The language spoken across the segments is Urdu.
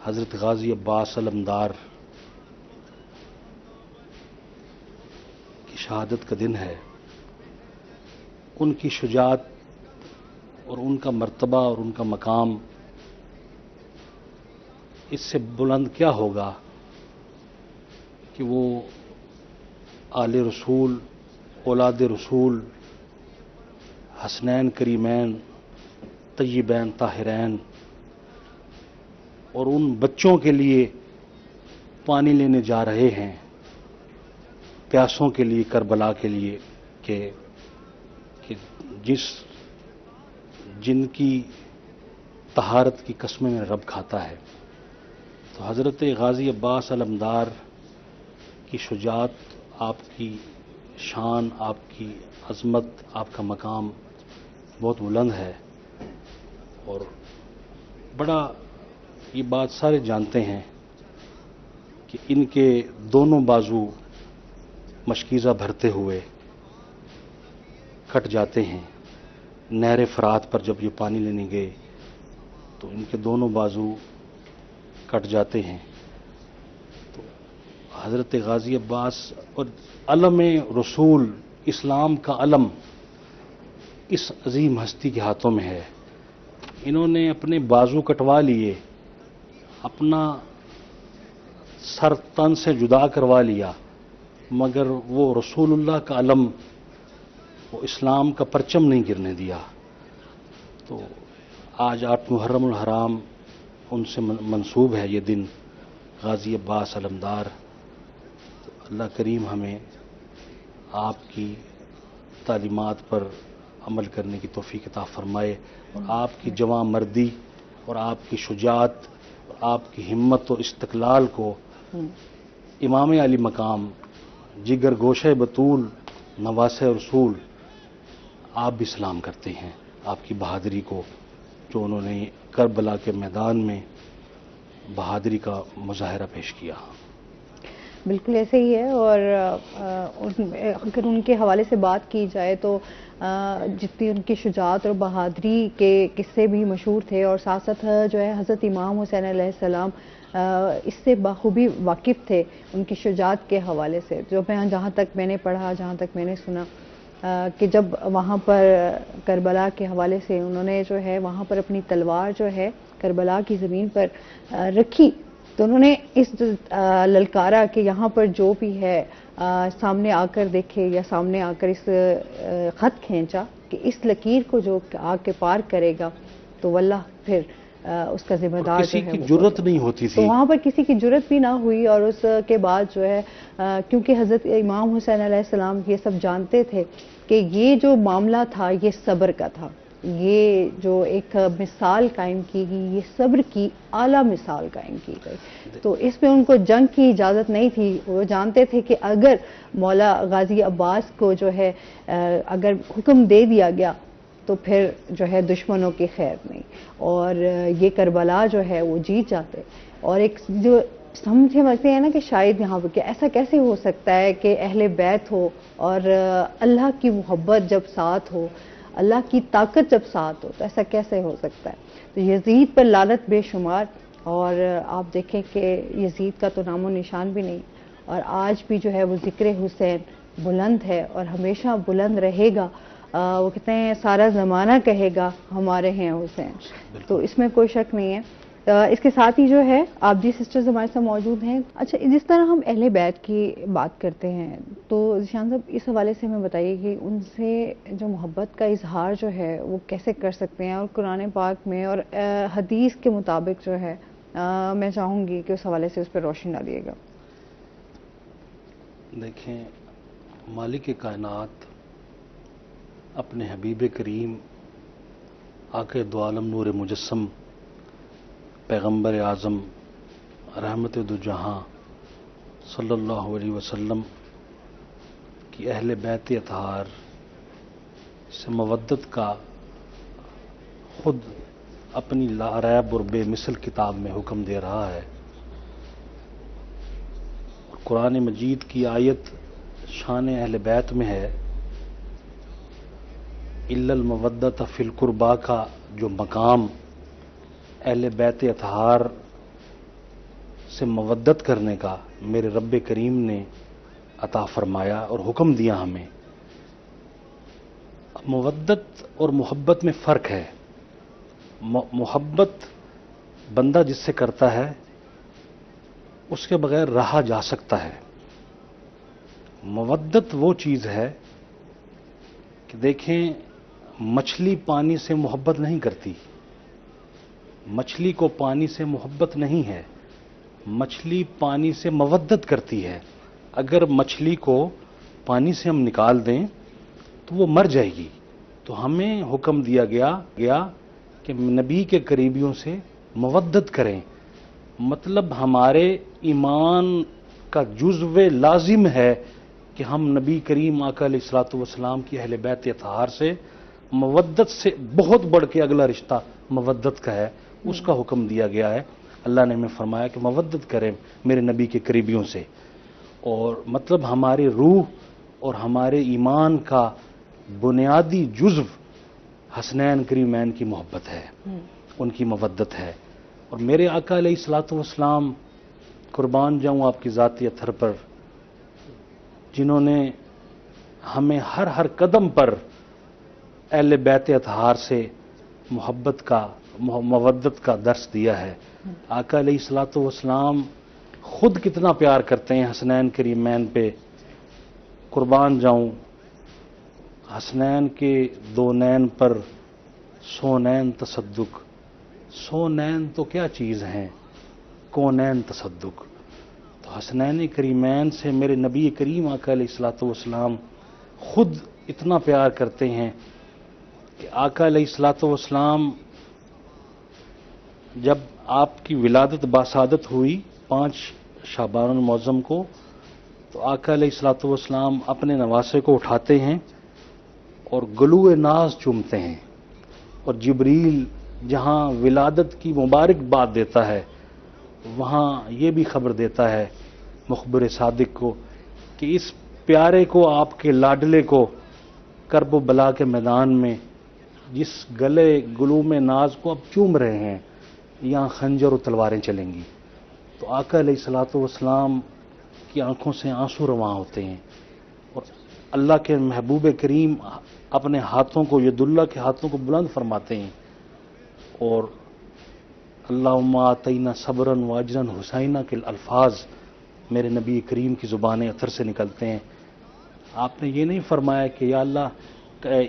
حضرت غازی عباس علمدار کی شہادت کا دن ہے، ان کی شجاعت اور ان کا مرتبہ اور ان کا مقام اس سے بلند کیا ہوگا کہ وہ آل رسول، اولاد رسول، حسنین کریمین، طیبین طاہرین اور ان بچوں کے لیے پانی لینے جا رہے ہیں، پیاسوں کے لیے، کربلا کے لیے، کہ جن کی طہارت کی قسمیں میں رب کھاتا ہے۔ تو حضرت غازی عباس علمدار کی شجاعت، آپ کی شان، آپ کی عظمت، آپ کا مقام بہت بلند ہے، اور بڑا یہ بات سارے جانتے ہیں کہ ان کے دونوں بازو مشکیزہ بھرتے ہوئے کٹ جاتے ہیں۔ نہر فرات پر جب یہ پانی لینے گئے تو ان کے دونوں بازو کٹ جاتے ہیں۔ تو حضرت غازی عباس اور علم رسول، اسلام کا علم اس عظیم ہستی کے ہاتھوں میں ہے۔ انہوں نے اپنے بازو کٹوا لیے، اپنا سر تن سے جدا کروا لیا، مگر وہ رسول اللہ کا علم، وہ اسلام کا پرچم نہیں گرنے دیا۔ تو آج 8 محرم الحرام ان سے منسوب ہے یہ دن، غازی عباس علمدار۔ تو اللہ کریم ہمیں آپ کی تعلیمات پر عمل کرنے کی توفیق عطا فرمائے، اور آپ کی جواں مردی اور آپ کی شجاعت اور آپ کی ہمت اور استقلال کو امام علی مقام، جگر گوشہ بطول، نواسہ رسول، آپ بھی سلام کرتے ہیں آپ کی بہادری کو، جو انہوں نے کربلا کے میدان میں بہادری کا مظاہرہ پیش کیا۔ بالکل ایسے ہی ہے، اور اگر ان کے حوالے سے بات کی جائے تو جتنی ان کی شجاعت اور بہادری کے قصے بھی مشہور تھے، اور ساتھ ساتھ جو ہے حضرت امام حسین علیہ السلام اس سے بخوبی واقف تھے ان کی شجاعت کے حوالے سے۔ جو جہاں تک میں نے پڑھا، جہاں تک میں نے سنا، کہ جب وہاں پر کربلا کے حوالے سے انہوں نے جو ہے وہاں پر اپنی تلوار جو ہے کربلا کی زمین پر رکھی، تو انہوں نے اس للکارا کہ یہاں پر جو بھی ہے سامنے آ کر دیکھے، یا سامنے آ کر اس خط کھینچا کہ اس لکیر کو جو آ کے پار کرے گا تو واللہ پھر اس کا ذمہ دار کسی جو ہے کی جرت نہیں ہوتی تو تھی۔ وہاں پر کسی کی جرت بھی نہ ہوئی، اور اس کے بعد جو ہے کیونکہ حضرت امام حسین علیہ السلام یہ سب جانتے تھے کہ یہ جو معاملہ تھا یہ صبر کا تھا، یہ جو ایک مثال قائم کی گئی، یہ صبر کی اعلیٰ مثال قائم کی گئی، تو اس میں ان کو جنگ کی اجازت نہیں تھی۔ وہ جانتے تھے کہ اگر مولا غازی عباس کو جو ہے اگر حکم دے دیا گیا تو پھر جو ہے دشمنوں کی خیر نہیں، اور یہ کربلا جو ہے وہ جیت جاتے۔ اور ایک جو سمجھتے ہیں نا کہ شاید یہاں پہ کہ ایسا کیسے ہو سکتا ہے کہ اہل بیت ہو اور اللہ کی محبت جب ساتھ ہو، اللہ کی طاقت جب ساتھ ہو، تو ایسا کیسے ہو سکتا ہے۔ تو یزید پر لعنت بے شمار، اور آپ دیکھیں کہ یزید کا تو نام و نشان بھی نہیں، اور آج بھی جو ہے وہ ذکر حسین بلند ہے اور ہمیشہ بلند رہے گا۔ وہ کہتے ہیں سارا زمانہ کہے گا ہمارے ہیں حسین، تو اس میں کوئی شک نہیں ہے۔ اس کے ساتھ ہی جو ہے آپ جی سسٹرز ہمارے ساتھ موجود ہیں۔ اچھا، جس طرح ہم اہل بیت کی بات کرتے ہیں تو ذیشان صاحب اس حوالے سے ہمیں بتائیے کہ ان سے جو محبت کا اظہار جو ہے وہ کیسے کر سکتے ہیں، اور قرآن پاک میں اور حدیث کے مطابق جو ہے میں چاہوں گی کہ اس حوالے سے اس پہ روشنی ڈالیے گا۔ دیکھیں، مالک کائنات اپنے حبیب کریم آقا دو عالم نور مجسم پیغمبر اعظم رحمت دو جہاں صلی اللہ علیہ وسلم کی اہل بیت اطہار سے مودت کا خود اپنی لا ریب اور بے مثل کتاب میں حکم دے رہا ہے۔ قرآن مجید کی آیت شان اہل بیت میں ہے، الا المودۃ فی القربا کا جو مقام اہل بیت اطہار سے مودت کرنے کا میرے رب کریم نے عطا فرمایا اور حکم دیا ہمیں. مودت اور محبت میں فرق ہے. محبت بندہ جس سے کرتا ہے اس کے بغیر رہا جا سکتا ہے. مودت وہ چیز ہے کہ دیکھیں مچھلی پانی سے محبت نہیں کرتی. مچھلی کو پانی سے محبت نہیں ہے، مچھلی پانی سے مودت کرتی ہے. اگر مچھلی کو پانی سے ہم نکال دیں تو وہ مر جائے گی. تو ہمیں حکم دیا گیا کہ نبی کے قریبیوں سے مودت کریں. مطلب ہمارے ایمان کا جزو لازم ہے کہ ہم نبی کریم آقا علیہ الصلوۃ والسلام کی اہل بیت اطہار سے مودت سے بہت بڑھ کے اگلا رشتہ مودت کا ہے، اس کا حکم دیا گیا ہے. اللہ نے ہمیں فرمایا کہ مودت کریں میرے نبی کے قریبیوں سے. اور مطلب ہماری روح اور ہمارے ایمان کا بنیادی جزو حسنین کریمین کی محبت ہے، ان کی مودت ہے. اور میرے آقا علیہ الصلوۃ والسلام، قربان جاؤں آپ کی ذاتی اطہر پر، جنہوں نے ہمیں ہر قدم پر اہل بیت اطہار سے محبت کا مودت کا درس دیا ہے. آقا علیہ الصلوۃ والسلام خود کتنا پیار کرتے ہیں حسنین کریمین پہ. قربان جاؤں، حسنین کے دو نین پر سو نین تصدق. سو نین تو کیا چیز ہیں، کونین تصدق. تو حسنین کریمین سے میرے نبی کریم آقا علیہ الصلوۃ والسلام خود اتنا پیار کرتے ہیں کہ آقا علیہ الصلوۃ والسلام جب آپ کی ولادت باسعادت ہوئی 5 شعبان المعظم کو، تو آقا علیہ الصلوۃ والسلام اپنے نواسے کو اٹھاتے ہیں اور گلو ناز چومتے ہیں. اور جبریل جہاں ولادت کی مبارک بات دیتا ہے، وہاں یہ بھی خبر دیتا ہے مخبر صادق کو کہ اس پیارے کو، آپ کے لاڈلے کو، کرب و بلا کے میدان میں جس گلو میں ناز کو اب چوم رہے ہیں، یہاں خنجر و تلواریں چلیں گی. تو آقا علیہ الصلوۃ والسلام کی آنکھوں سے آنسو رواں ہوتے ہیں. اور اللہ کے محبوب کریم اپنے ہاتھوں کو، ید اللہ کے ہاتھوں کو بلند فرماتے ہیں اور اللہم آتینا صبرا واجرا حسینا کے الفاظ میرے نبی کریم کی زبان اطہر سے نکلتے ہیں. آپ نے یہ نہیں فرمایا کہ یا اللہ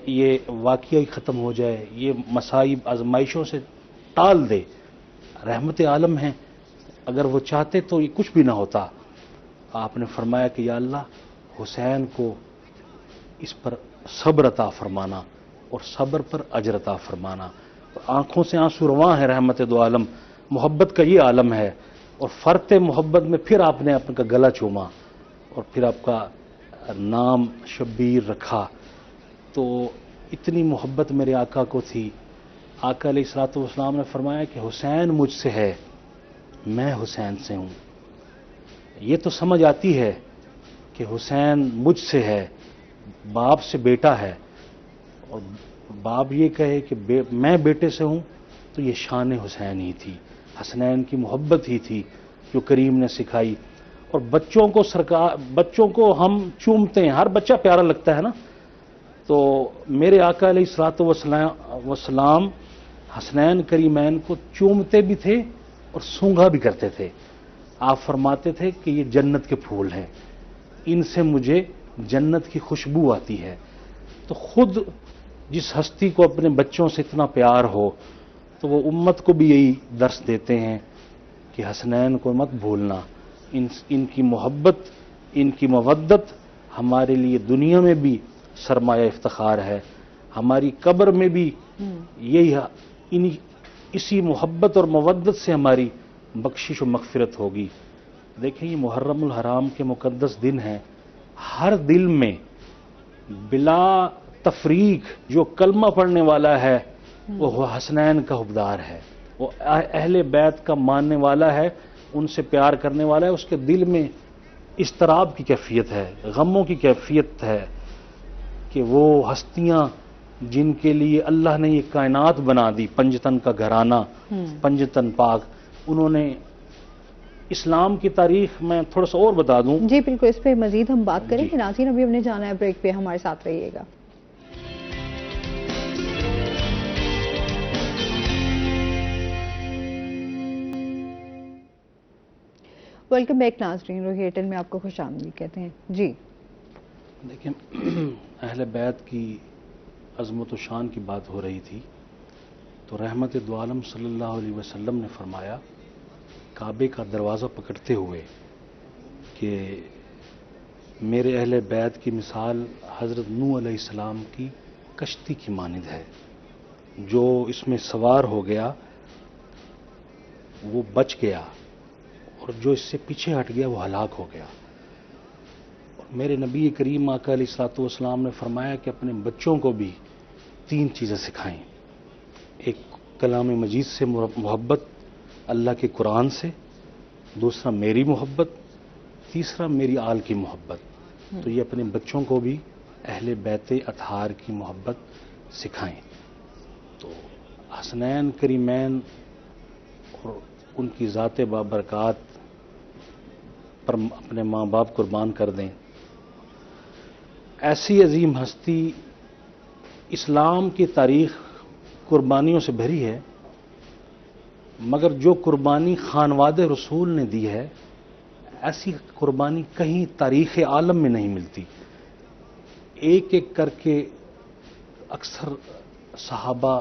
یہ واقعہ ہی ختم ہو جائے، یہ مصائب آزمائشوں سے ٹال دے. رحمت عالم ہیں، اگر وہ چاہتے تو یہ کچھ بھی نہ ہوتا. آپ نے فرمایا کہ یا اللہ حسین کو اس پر صبر عطا فرمانا اور صبر پر اجر عطا فرمانا. آنکھوں سے آنسو رواں ہے رحمت دو عالم. محبت کا یہ عالم ہے. اور فرط محبت میں پھر آپ نے اپنے کا گلا چوما اور پھر آپ کا نام شبیر رکھا. تو اتنی محبت میرے آقا کو تھی. آقا علیہ الصلوۃ والسلام نے فرمایا کہ حسین مجھ سے ہے، میں حسین سے ہوں. یہ تو سمجھ آتی ہے کہ حسین مجھ سے ہے، باپ سے بیٹا ہے، اور باپ یہ کہے کہ میں بیٹے سے ہوں، تو یہ شان حسین ہی تھی، حسنین کی محبت ہی تھی جو کریم نے سکھائی. اور بچوں کو ہم چومتے ہیں، ہر بچہ پیارا لگتا ہے نا. تو میرے آقا علیہ الصلوۃ والسلام حسنین کریمین کو چومتے بھی تھے اور سونگھا بھی کرتے تھے. آپ فرماتے تھے کہ یہ جنت کے پھول ہیں، ان سے مجھے جنت کی خوشبو آتی ہے. تو خود جس ہستی کو اپنے بچوں سے اتنا پیار ہو تو وہ امت کو بھی یہی درس دیتے ہیں کہ حسنین کو مت بھولنا. ان کی محبت، ان کی مودت ہمارے لیے دنیا میں بھی سرمایہ افتخار ہے، ہماری قبر میں بھی یہی اسی محبت اور مودت سے ہماری بخشش و مغفرت ہوگی. دیکھیں یہ محرم الحرام کے مقدس دن ہیں. ہر دل میں بلا تفریق جو کلمہ پڑھنے والا ہے وہ حسنین کا حبدار ہے، وہ اہل بیت کا ماننے والا ہے، ان سے پیار کرنے والا ہے. اس کے دل میں اضطراب کی کیفیت ہے، غموں کی کیفیت ہے کہ وہ ہستیاں جن کے لیے اللہ نے یہ کائنات بنا دی، پنجتن کا گھرانہ، پنجتن پاک، انہوں نے اسلام کی تاریخ میں تھوڑا سا اور بتا دوں. جی بالکل، اس پہ مزید ہم بات کریں جی. گے. ناظرین ابھی ہم نے جانا ہے بریک پہ، ہمارے ساتھ رہیے گا. ویلکم بیک ناظرین، روہی ایئرٹیل میں آپ کو خوش آمدید کہتے ہیں. جی دیکھیں، اہل بیت کی عظمت و شان کی بات ہو رہی تھی تو رحمت دو عالم صلی اللہ علیہ وسلم نے فرمایا کعبے کا دروازہ پکڑتے ہوئے کہ میرے اہل بیت کی مثال حضرت نوح علیہ السلام کی کشتی کی مانند ہے. جو اس میں سوار ہو گیا وہ بچ گیا اور جو اس سے پیچھے ہٹ گیا وہ ہلاک ہو گیا. اور میرے نبی کریم آقا علیہ الصلوۃ والسلام نے فرمایا کہ اپنے بچوں کو بھی 3 چیزیں سکھائیں. ایک کلام مجید سے محبت، اللہ کے قرآن سے، دوسرا میری محبت، تیسرا میری آل کی محبت. تو یہ اپنے بچوں کو بھی اہل بیت اطہار کی محبت سکھائیں. تو حسنین کریمین اور ان کی ذات بابرکات پر اپنے ماں باپ قربان کر دیں. ایسی عظیم ہستی، اسلام کی تاریخ قربانیوں سے بھری ہے، مگر جو قربانی خانواد رسول نے دی ہے ایسی قربانی کہیں تاریخ عالم میں نہیں ملتی. ایک ایک کر کے اکثر صحابہ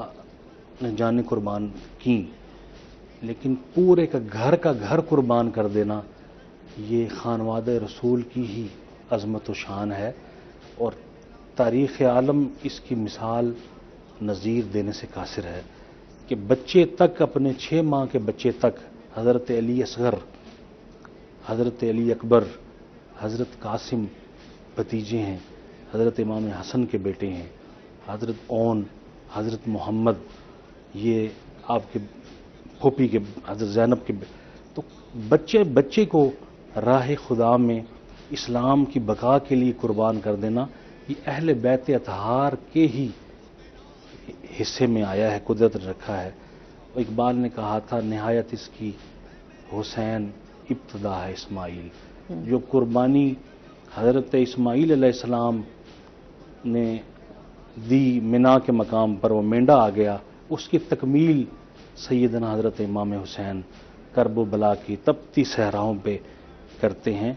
نے جانیں قربان کی، لیکن پورے کا گھر قربان کر دینا یہ خانواد رسول کی ہی عظمت و شان ہے. اور تاریخ عالم اس کی مثال نظیر دینے سے قاصر ہے کہ بچے تک، اپنے 6 ماہ کے بچے تک، حضرت علی اصغر، حضرت علی اکبر، حضرت قاسم بھتیجے ہیں، حضرت امام حسن کے بیٹے ہیں، حضرت اون، حضرت محمد، یہ آپ کے پھوپھی کے حضرت زینب کے تو بچے کو راہ خدا میں اسلام کی بقا کے لیے قربان کر دینا یہ اہل بیت اطہار کے ہی حصے میں آیا ہے، قدرت نے رکھا ہے. اقبال نے کہا تھا نہایت اس کی حسین ابتدا ہے اسماعیل. جو قربانی حضرت اسماعیل علیہ السلام نے دی منا کے مقام پر، وہ مینڈا آ گیا، اس کی تکمیل سیدنا حضرت امام حسین کرب و بلا کی تپتی صحراؤں پہ کرتے ہیں.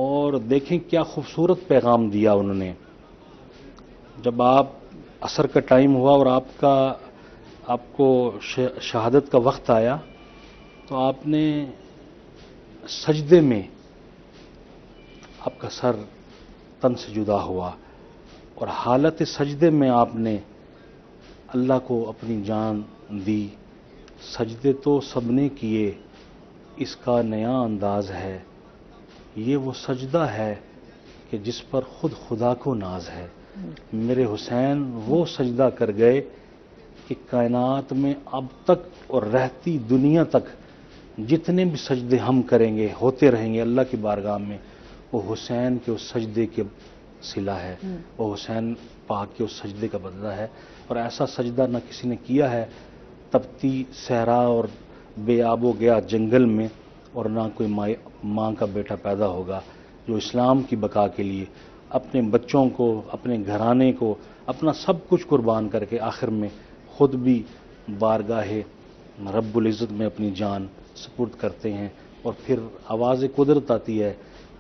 اور دیکھیں کیا خوبصورت پیغام دیا انہوں نے. جب آپ عصر کا ٹائم ہوا اور آپ کو شہادت کا وقت آیا تو آپ نے سجدے میں آپ کا سر تن سے جدا ہوا اور حالت سجدے میں آپ نے اللہ کو اپنی جان دی. سجدے تو سب نے کیے، اس کا نیا انداز ہے، یہ وہ سجدہ ہے کہ جس پر خود خدا کو ناز ہے. میرے حسین وہ سجدہ کر گئے کہ کائنات میں اب تک اور رہتی دنیا تک جتنے بھی سجدے ہم کریں گے، ہوتے رہیں گے اللہ کی بارگاہ میں، وہ حسین کے اس سجدے کے صلہ ہے، وہ حسین پاک کے اس سجدے کا بدلہ ہے. اور ایسا سجدہ نہ کسی نے کیا ہے تپتی صحرا اور بے آب و گیا جنگل میں، اور نہ کوئی ماں کا بیٹا پیدا ہوگا جو اسلام کی بقا کے لیے اپنے بچوں کو، اپنے گھرانے کو، اپنا سب کچھ قربان کر کے آخر میں خود بھی بارگاہ رب العزت میں اپنی جان سپرد کرتے ہیں. اور پھر آواز قدرت آتی ہے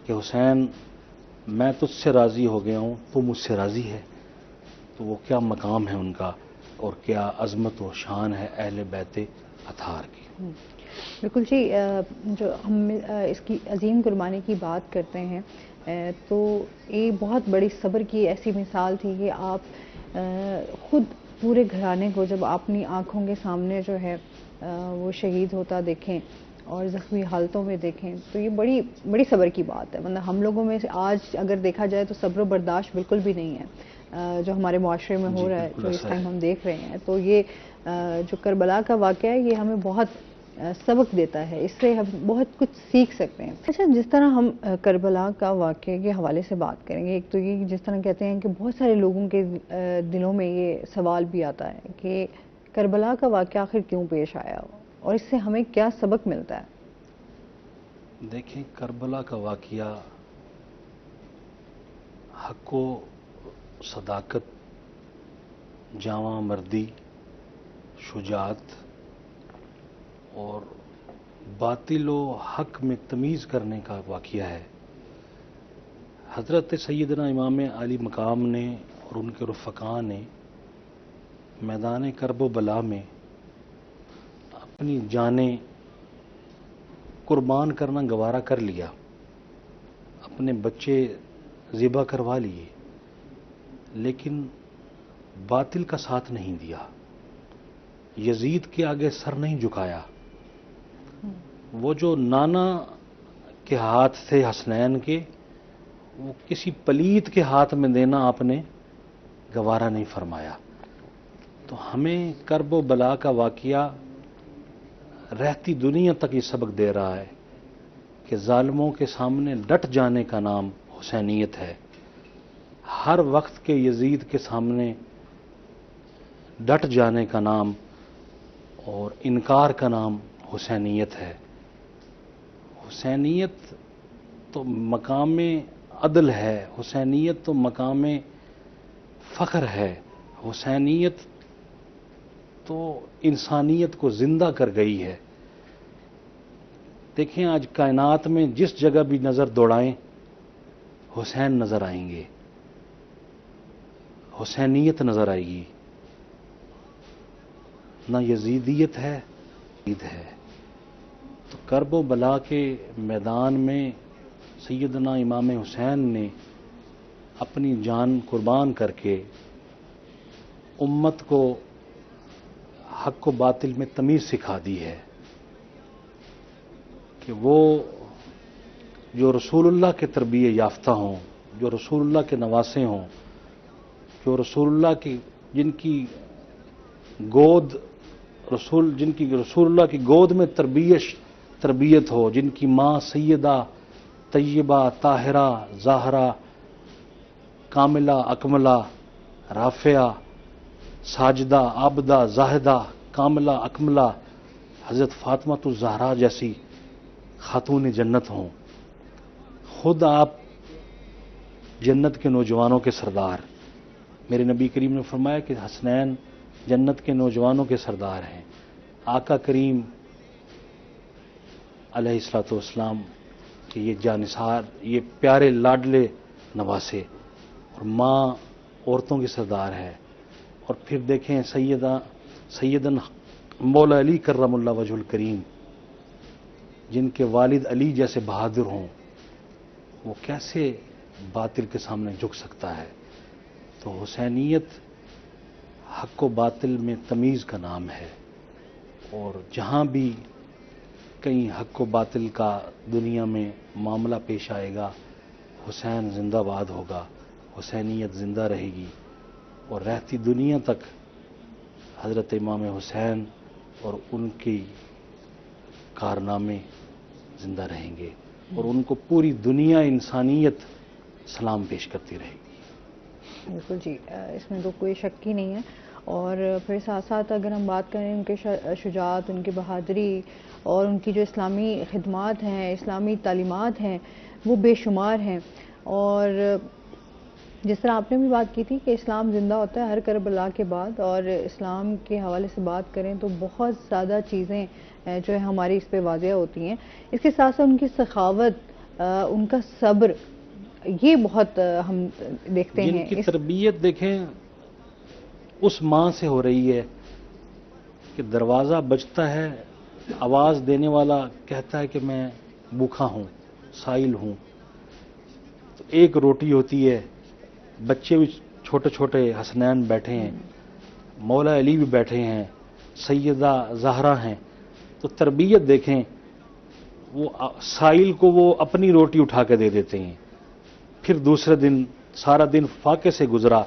کہ حسین میں تجھ سے راضی ہو گیا ہوں، تو مجھ سے راضی ہے. تو وہ کیا مقام ہے ان کا اور کیا عظمت و شان ہے اہل بیت اطہار کی. بالکل جی. جو ہم اس کی عظیم قربانی کی بات کرتے ہیں تو یہ بہت بڑی صبر کی ایسی مثال تھی کہ آپ خود پورے گھرانے کو جب اپنی آنکھوں کے سامنے جو ہے وہ شہید ہوتا دیکھیں اور زخمی حالتوں میں دیکھیں تو یہ بڑی بڑی صبر کی بات ہے. مطلب ہم لوگوں میں آج اگر دیکھا جائے تو صبر و برداشت بالکل بھی نہیں ہے جو ہمارے معاشرے میں ہو رہا ہے، جو اس ٹائم ہم دیکھ رہے ہیں. تو یہ جو کربلا کا واقعہ ہے یہ ہمیں بہت سبق دیتا ہے، اس سے ہم بہت کچھ سیکھ سکتے ہیں. اچھا، جس طرح ہم کربلا کا واقعے کے حوالے سے بات کریں گے، ایک تو یہ جس طرح کہتے ہیں کہ بہت سارے لوگوں کے دلوں میں یہ سوال بھی آتا ہے کہ کربلا کا واقعہ آخر کیوں پیش آیا اور اس سے ہمیں کیا سبق ملتا ہے. دیکھیں کربلا کا واقعہ حق و صداقت، جواں مردی، شجاعت اور باطل و حق میں تمیز کرنے کا واقعہ ہے۔ حضرت سیدنا امام علی مقام نے اور ان کے رفقاء نے میدان کرب و بلا میں اپنی جانیں قربان کرنا گوارا کر لیا، اپنے بچے ذبح کروا لیے، لیکن باطل کا ساتھ نہیں دیا، یزید کے آگے سر نہیں جھکایا۔ وہ جو نانا کے ہاتھ تھے حسنین کے، وہ کسی پلیت کے ہاتھ میں دینا آپ نے گوارا نہیں فرمایا۔ تو ہمیں کرب و بلا کا واقعہ رہتی دنیا تک یہ سبق دے رہا ہے کہ ظالموں کے سامنے ڈٹ جانے کا نام حسینیت ہے۔ ہر وقت کے یزید کے سامنے ڈٹ جانے کا نام اور انکار کا نام حسینیت ہے۔ حسینیت تو مقام عدل ہے، حسینیت تو مقام فخر ہے، حسینیت تو انسانیت کو زندہ کر گئی ہے۔ دیکھیں آج کائنات میں جس جگہ بھی نظر دوڑائیں حسین نظر آئیں گے، حسینیت نظر آئے گی، نہ یزیدیت ہے عید ہے۔ تو کرب و بلا کے میدان میں سیدنا امام حسین نے اپنی جان قربان کر کے امت کو حق و باطل میں تمیز سکھا دی ہے کہ وہ جو رسول اللہ کے تربیت یافتہ ہوں، جو رسول اللہ کے نواسے ہوں، جو رسول اللہ کی جن کی رسول اللہ کی گود میں تربیت ہو، جن کی ماں سیدہ طیبہ طاہرہ زاہرہ کاملہ اکملہ رافعہ ساجدہ عابدہ زاہدہ کاملہ اکملہ حضرت فاطمہ الزہرا جیسی خاتون جنت ہوں، خود آپ جنت کے نوجوانوں کے سردار۔ میرے نبی کریم نے فرمایا کہ حسنین جنت کے نوجوانوں کے سردار ہیں۔ آقا کریم علیہ الصلوۃ والسلام کہ یہ جانثار، یہ پیارے لاڈلے نواسے، اور ماں عورتوں کی سردار ہے۔ اور پھر دیکھیں سیدنا مولا علی کرم اللہ وجہ الکریم، جن کے والد علی جیسے بہادر ہوں، وہ کیسے باطل کے سامنے جھک سکتا ہے؟ تو حسینیت حق و باطل میں تمیز کا نام ہے، اور جہاں بھی کہیں حق و باطل کا دنیا میں معاملہ پیش آئے گا، حسین زندہ باد ہوگا، حسینیت زندہ رہے گی، اور رہتی دنیا تک حضرت امام حسین اور ان کی کارنامے زندہ رہیں گے، اور ان کو پوری دنیا انسانیت سلام پیش کرتی رہے گی۔ بالکل جی، اس میں تو کوئی شک ہی نہیں ہے۔ اور پھر ساتھ ساتھ اگر ہم بات کریں ان کے شجاعت، ان کی بہادری اور ان کی جو اسلامی خدمات ہیں، اسلامی تعلیمات ہیں، وہ بے شمار ہیں۔ اور جس طرح آپ نے بھی بات کی تھی کہ اسلام زندہ ہوتا ہے ہر کربلا کے بعد، اور اسلام کے حوالے سے بات کریں تو بہت زیادہ چیزیں جو ہے ہماری اس پہ واضح ہوتی ہیں۔ اس کے ساتھ ساتھ ان کی سخاوت، ان کا صبر، یہ بہت ہم دیکھتے ہیں۔ جن کی تربیت دیکھیں اس ماں سے ہو رہی ہے کہ دروازہ بجتا ہے، آواز دینے والا کہتا ہے کہ میں بھوکا ہوں، سائل ہوں، تو ایک روٹی ہوتی ہے، بچے بھی چھوٹے چھوٹے حسنین بیٹھے ہیں، مولا علی بھی بیٹھے ہیں، سیدہ زہرا ہیں، تو تربیت دیکھیں، وہ سائل کو وہ اپنی روٹی اٹھا کے دے دیتے ہیں، پھر دوسرے دن سارا دن فاقے سے گزرا،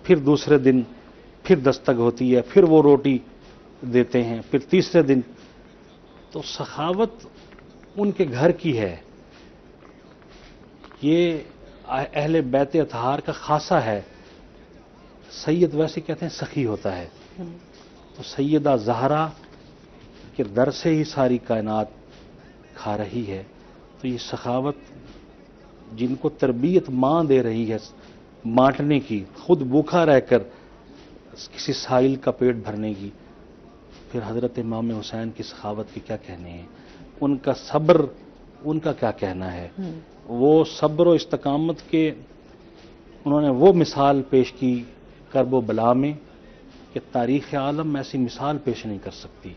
پھر دوسرے دن پھر دستک ہوتی ہے، پھر وہ روٹی دیتے ہیں، پھر تیسرے دن۔ تو سخاوت ان کے گھر کی ہے، یہ اہل بیت اطہار کا خاصہ ہے۔ سید ویسے کہتے ہیں سخی ہوتا ہے، تو سیدہ زہرا کے در سے ہی ساری کائنات کھا رہی ہے، تو یہ سخاوت جن کو تربیت ماں دے رہی ہے بانٹنے کی، خود بھوکا رہ کر کسی سائل کا پیٹ بھرنے کی، پھر حضرت امام حسین کی سخاوت کے کیا کہنے ہیں، ان کا صبر، ان کا کیا کہنا ہے. وہ صبر و استقامت کے انہوں نے وہ مثال پیش کی کرب و بلا میں کہ تاریخ عالم ایسی مثال پیش نہیں کر سکتی.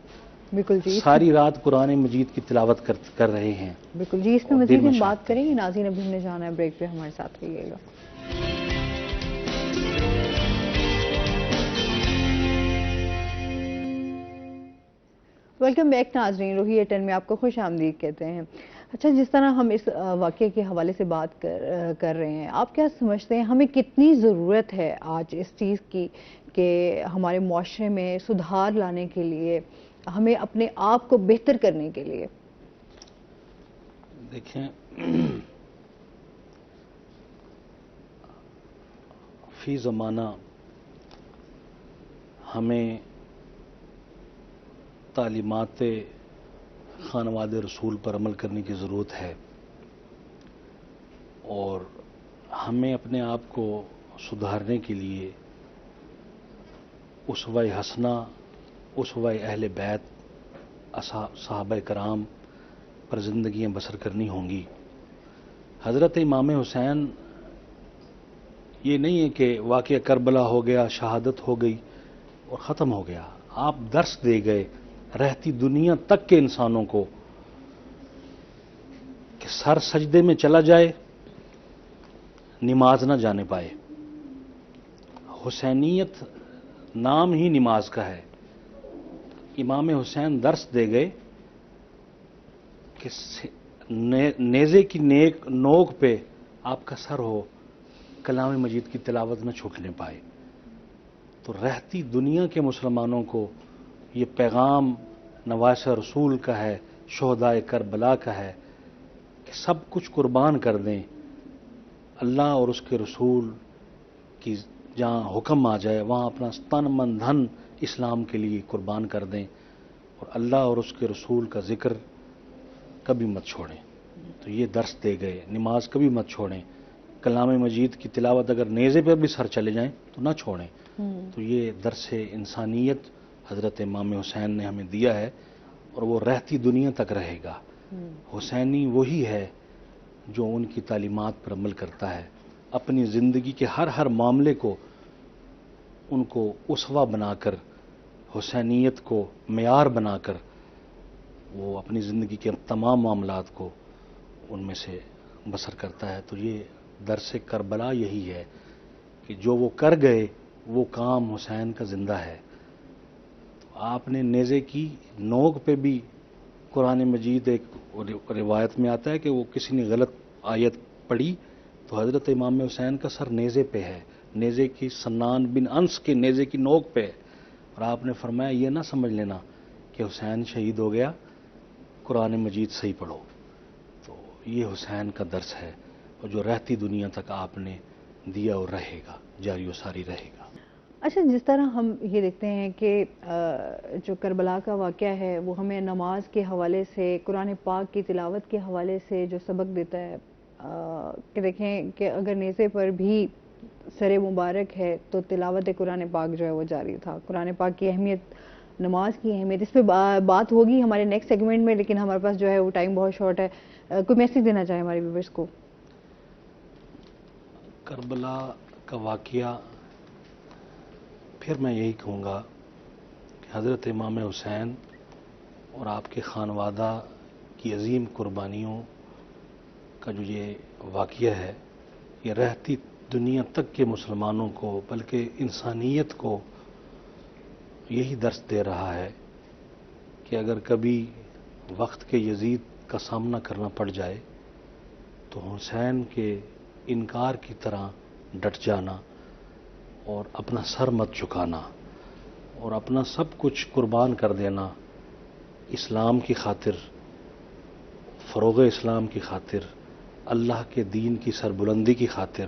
بالکل جی، ساری رات قرآن مجید کی تلاوت کر رہے ہیں. بالکل جی، اس میں مزید ہم بات کریں گے. ناظرین ابھی ہم نے جانا ہے بریک پہ، ہمارے ساتھ رہیے گا. ویلکم بیک ناظرین، روحی 10 میں آپ کو خوش آمدید کہتے ہیں. اچھا، جس طرح ہم اس واقعے کے حوالے سے بات کر رہے ہیں، آپ کیا سمجھتے ہیں ہمیں کتنی ضرورت ہے آج اس چیز کی کہ ہمارے معاشرے میں سدھار لانے کے لیے، ہمیں اپنے آپ کو بہتر کرنے کے لیے؟ دیکھیں، فی زمانہ ہمیں تعلیمات خانواد رسول پر عمل کرنے کی ضرورت ہے، اور ہمیں اپنے آپ کو سدھارنے کے لیے اسوہ حسنہ، اسوہ اہل بیت، صحابہ کرام پر زندگیاں بسر کرنی ہوں گی. حضرت امام حسین یہ نہیں ہے کہ واقعہ کربلا ہو گیا، شہادت ہو گئی اور ختم ہو گیا. آپ درس دے گئے رہتی دنیا تک کے انسانوں کو کہ سر سجدے میں چلا جائے، نماز نہ جانے پائے. حسینیت نام ہی نماز کا ہے. امام حسین درس دے گئے کہ نیزے کی نوک پہ آپ کا سر ہو، کلام مجید کی تلاوت نہ چھوٹنے پائے. تو رہتی دنیا کے مسلمانوں کو یہ پیغام نواسہ رسول کا ہے، شہدائے کربلا کا ہے کہ سب کچھ قربان کر دیں، اللہ اور اس کے رسول کی جہاں حکم آ جائے وہاں اپنا تن من دھن اسلام کے لیے قربان کر دیں، اور اللہ اور اس کے رسول کا ذکر کبھی مت چھوڑیں. تو یہ درس دے گئے، نماز کبھی مت چھوڑیں، کلام مجید کی تلاوت اگر نیزے پر بھی سر چلے جائیں تو نہ چھوڑیں. تو یہ درس انسانیت حضرت امام حسین نے ہمیں دیا ہے، اور وہ رہتی دنیا تک رہے گا. حسینی وہی ہے جو ان کی تعلیمات پر عمل کرتا ہے، اپنی زندگی کے ہر معاملے کو ان کو اسوہ بنا کر، حسینیت کو معیار بنا کر وہ اپنی زندگی کے تمام معاملات کو ان میں سے بسر کرتا ہے. تو یہ درس کربلا یہی ہے کہ جو وہ کر گئے وہ کام حسین کا زندہ ہے. تو آپ نے نیزے کی نوک پہ بھی قرآن مجید، ایک روایت میں آتا ہے کہ وہ کسی نے غلط آیت پڑھی تو حضرت امام حسین کا سر نیزے پہ ہے، نیزے کی سنان بن انس کے نیزے کی نوک پہ ہے، اور آپ نے فرمایا یہ نہ سمجھ لینا کہ حسین شہید ہو گیا، قرآن مجید صحیح پڑھو. تو یہ حسین کا درس ہے، اور جو رہتی دنیا تک آپ نے دیا اور رہے گا، جاری و ساری رہے گا. اچھا، جس طرح ہم یہ دیکھتے ہیں کہ جو کربلا کا واقعہ ہے وہ ہمیں نماز کے حوالے سے، قرآن پاک کی تلاوت کے حوالے سے جو سبق دیتا ہے کہ دیکھیں کہ اگر نیزے پر بھی سر مبارک ہے تو تلاوت قرآن پاک جو ہے وہ جاری تھا. قرآن پاک کی اہمیت، نماز کی اہمیت، اس پہ بات ہوگی ہمارے نیکسٹ سیگمنٹ میں، لیکن ہمارے پاس جو ہے وہ ٹائم بہت شارٹ ہے. کوئی میسیج دینا چاہیں ہمارے ویورز کو؟ کربلا کا واقعہ پھر میں یہی کہوں گا کہ حضرت امام حسین اور آپ کے خانوادہ کی عظیم قربانیوں کا جو یہ واقعہ ہے، یہ رہتی دنیا تک کے مسلمانوں کو، بلکہ انسانیت کو یہی درس دے رہا ہے کہ اگر کبھی وقت کے یزید کا سامنا کرنا پڑ جائے تو حسین کے انکار کی طرح ڈٹ جانا اور اپنا سر مت جھکانا اور اپنا سب کچھ قربان کر دینا اسلام کی خاطر، فروغ اسلام کی خاطر، اللہ کے دین کی سربلندی کی خاطر،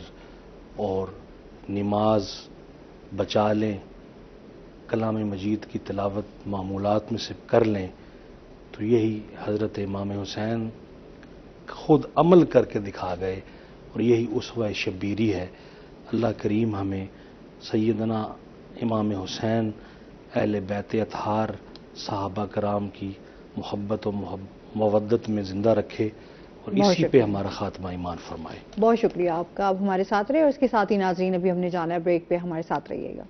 اور نماز بچا لیں، کلام مجید کی تلاوت معمولات میں سے کر لیں. تو یہی حضرت امام حسین خود عمل کر کے دکھا گئے، اور یہی اسوہ شبیری ہے۔ اللہ کریم ہمیں سیدنا امام حسین، اہل بیت اطہار، صحابہ کرام کی محبت و مودت میں زندہ رکھے، اور اسی پہ ہمارا خاتمہ ایمان فرمائے۔ بہت شکریہ آپ کا، آپ ہمارے ساتھ رہے، اور اس کے ساتھ ہی ناظرین ابھی ہم نے جانا ہے بریک پہ، ہمارے ساتھ رہیے گا۔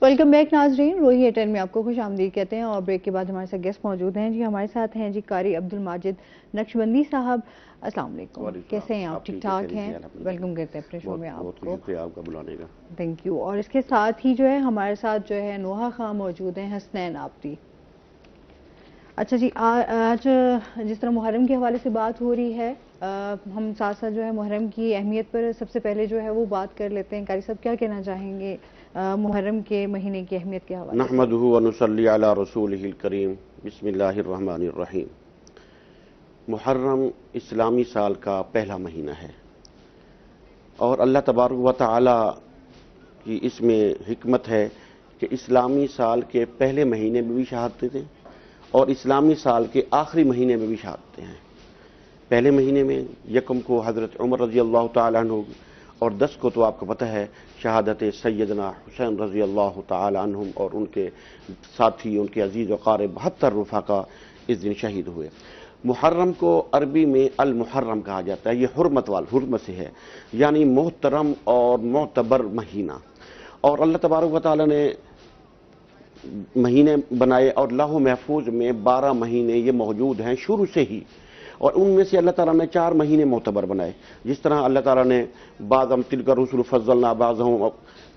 ویلکم بیک ناظرین، روہی ایٹن میں آپ کو خوش آمدید کہتے ہیں، اور بریک کے بعد ہمارے ساتھ گیسٹ موجود ہیں۔ جی ہمارے ساتھ ہیں جی قاری عبدالماجد نقشبندی صاحب، السلام علیکم، کیسے ہیں آپ؟ ٹھیک ٹھاک ہیں؟ ویلکم کرتے ہیں اپنے شو میں آپ کو، آپ کا بلانے کا تھینک یو۔ اور اس کے ساتھ ہی جو ہے ہمارے ساتھ جو ہے نوحہ خان موجود ہیں، حسنین آپتی۔ اچھا جی، آج جس طرح محرم کے حوالے سے بات ہو رہی ہے، ہم ساتھ ساتھ جو ہے محرم کی اہمیت پر سب سے پہلے جو ہے وہ بات کر لیتے ہیں۔ قاری صاحب کیا کہنا چاہیں گے محرم کے مہینے کی اہمیت کے حوالے سے؟ نحمدہ و نصلی علی رسولہ الکریم، بسم اللہ الرحمن الرحیم۔ محرم اسلامی سال کا پہلا مہینہ ہے، اور اللہ تبارک و تعالی کی اس میں حکمت ہے کہ اسلامی سال کے پہلے مہینے میں بھی شہادتیں تھیں اور اسلامی سال کے آخری مہینے میں بھی شہادتیں ہیں۔ پہلے مہینے میں یکم کو حضرت عمر رضی اللہ تعالیٰ عنہ، اور 10 کو تو آپ کو پتہ ہے شہادت سیدنا حسین رضی اللہ تعالیٰ عنہم اور ان کے ساتھی، ان کے عزیز و قارب 72 رفقا اس دن شہید ہوئے۔ محرم کو عربی میں المحرم کہا جاتا ہے، یہ حرمت سے ہے، یعنی محترم اور معتبر مہینہ۔ اور اللہ تبارک و تعالیٰ نے مہینے بنائے، اور لوح محفوظ میں 12 مہینے یہ موجود ہیں شروع سے ہی، اور ان میں سے اللہ تعالیٰ نے 4 مہینے معتبر بنائے۔ جس طرح اللہ تعالیٰ نے بعض تلک الرسل فضلنا بعضهم،